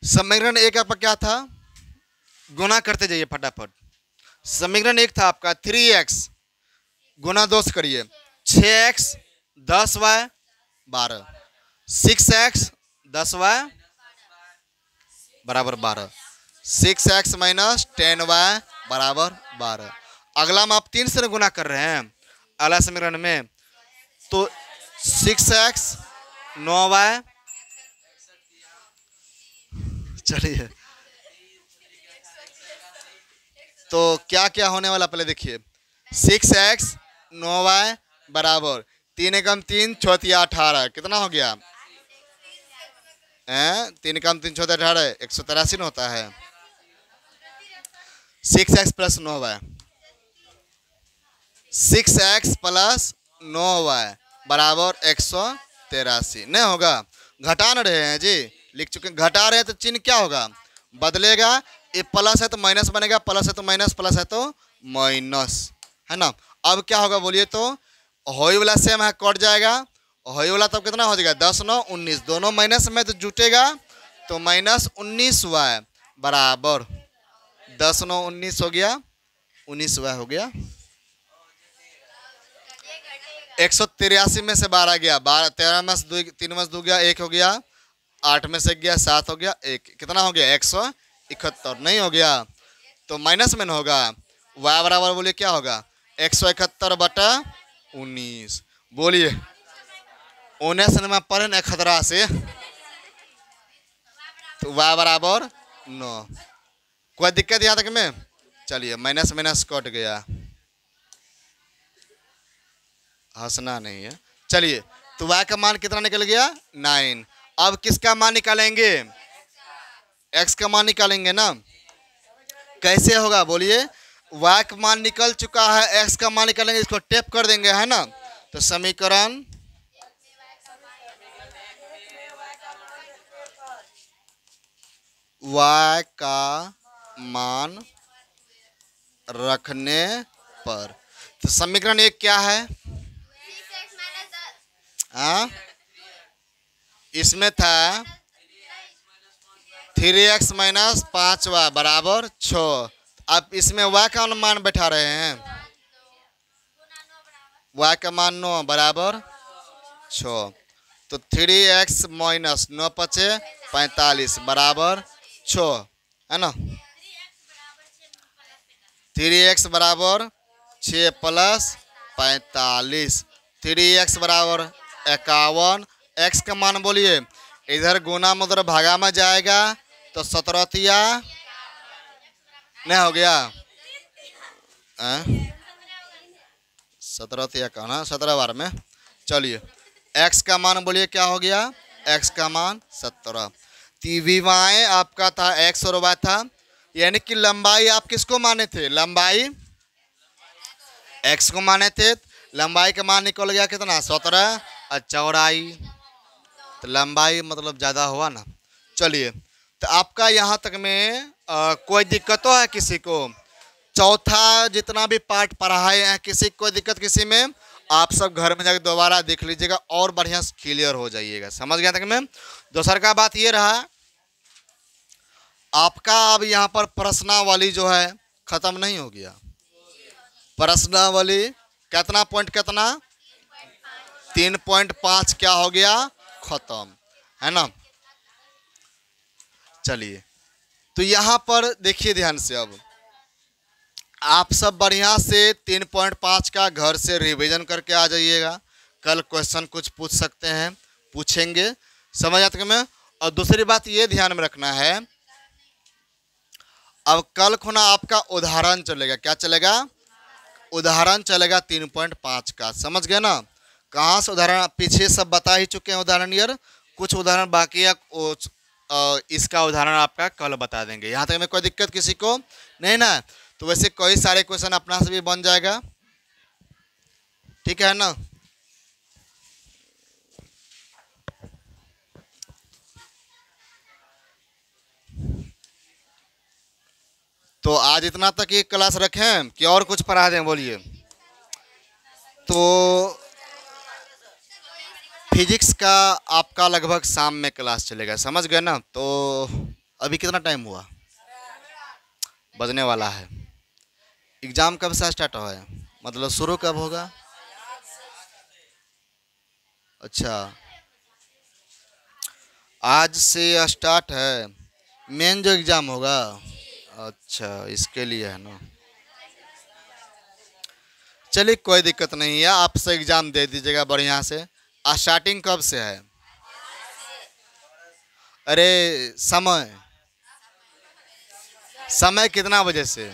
समीकरण 1 आपका क्या था, गुना करते जाइए फटाफट। समीकरण 1 था आपका 3x गुना 2 से करिए 6x 10y 12, 6x 10y बराबर 12, 6x माइनस 10y बराबर 12। अगला में आप 3 से गुना कर रहे हैं अगला समीकरण में, तो 6x 9y, चलिए तो क्या क्या होने वाला पहले देखिए, 6x 9y बराबर 3 एकम 3 चौथिया 18, कितना हो गया 3 एकम 3 चौथिया 18 183 होता है। 6x plus 9y, 6x plus 9y बराबर 183 नहीं होगा, घटा न रहे हैं जी, लिख चुके, घटा रहे हैं तो चिन्ह क्या होगा बदलेगा, ये प्लस है तो माइनस बनेगा, प्लस है तो माइनस, प्लस है तो माइनस, है ना। अब क्या होगा बोलिए तो, होई वाला सेम है, कट जाएगा, होई वाला तब कितना हो जाएगा 10 9 19, दोनों माइनस में तो जुटेगा, तो -19y बराबर 10 9 19 हो गया, 19y हो गया। 183 में से 12 गया, 12 13 में से 3 में से 2 गया, 1 हो गया, 8 में से गया 7 हो गया, 1 कितना हो गया 171 नहीं हो गया, तो माइनस में न होगा, y बराबर बोलिए क्या होगा 171/19। बोलिए 19 में पढ़े न खतरा से, तो y बराबर 9। कोई दिक्कत यहाँ तक में? चलिए माइनस माइनस कट गया, हंसना नहीं है। चलिए तो y का मान कितना निकल गया 9। अब किसका मान निकालेंगे? x का मान निकालेंगे ना। कैसे होगा बोलिए? y का मान निकल चुका है, x का मान निकालेंगे, इसको टेप कर देंगे है ना। तो समीकरण y का मान रखने पर, तो समीकरण एक क्या है? हाँ इसमें था 3x माइनस 5y बराबर 6। अब इसमें y का मान बैठा रहे हैं, y का मान 9 बराबर 6, तो 3x माइनस 9 पचे 45 बराबर 6 है ना। 3x बराबर 6 प्लस 45, 3x बराबर 51। x का मान बोलिए, इधर गुना में उधर भागा में जाएगा तो 17 तिया नहीं हो गया, 17 तिया का ना 17 बार में। चलिए x का मान बोलिए क्या हो गया, x का मान 17। y आपका था x और y था, यानी कि लंबाई आप किसको माने थे? लंबाई x को माने थे, लंबाई का मान निकल गया कितना 17, और चौड़ाई तो लंबाई मतलब ज़्यादा हुआ ना। चलिए तो आपका यहाँ तक में कोई दिक्कत तो है किसी को? चौथा जितना भी पार्ट पढ़ाए हैं, किसी कोई दिक्कत किसी में? आप सब घर में जाकर दोबारा देख लीजिएगा और बढ़िया से क्लियर हो जाइएगा। समझ गया तक में? दूसरा का बात ये रहा, आपका अब यहाँ पर प्रश्नावली जो है खत्म नहीं हो गया। प्रश्नावली कितना पॉइंट कितना 3.5 क्या हो गया खत्म है ना। चलिए तो यहाँ पर देखिए ध्यान से, अब आप सब बढ़िया से 3.5 का घर से रिवीजन करके आ जाइएगा। कल क्वेश्चन कुछ पूछ सकते हैं, पूछेंगे। समझ आते में? और दूसरी बात ये ध्यान में रखना है, अब कल खुना आपका उदाहरण चलेगा। क्या चलेगा? उदाहरण चलेगा 3.5 का। समझ गए ना? कहाँ से उदाहरण पीछे सब बता ही चुके हैं उदाहरण यार, कुछ उदाहरण बाकी है, इसका उदाहरण आपका कल बता देंगे। यहाँ तक में कोई दिक्कत किसी को नहीं ना? तो वैसे कई सारे क्वेश्चन अपना से भी बन जाएगा, ठीक है ना। तो आज इतना तक ये क्लास रखें कि और कुछ पढ़ा दें? बोलिए। तो फिजिक्स का आपका लगभग शाम में क्लास चलेगा। समझ गए ना? तो अभी कितना टाइम हुआ? बजने वाला है। एग्ज़ाम कब से स्टार्ट हुआ है? मतलब शुरू कब होगा? अच्छा आज से स्टार्ट है मेन जो एग्ज़ाम होगा। अच्छा इसके लिए है ना। चलिए कोई दिक्कत नहीं है, आप से एग्ज़ाम दे दीजिएगा बढ़िया से। स्टार्टिंग कब से है? अरे समय कितना बजे से?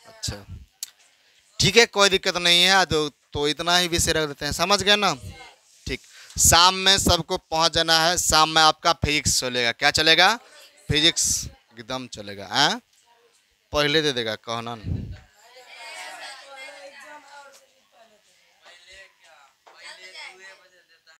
अच्छा ठीक है कोई दिक्कत नहीं है, तो इतना ही विषय रख देते हैं। समझ गए ना? ठीक, शाम में सबको पहुंच जाना है। शाम में आपका फिजिक्स चलेगा। क्या चलेगा? फिजिक्स एकदम चलेगा। पहले दे देगा कहना।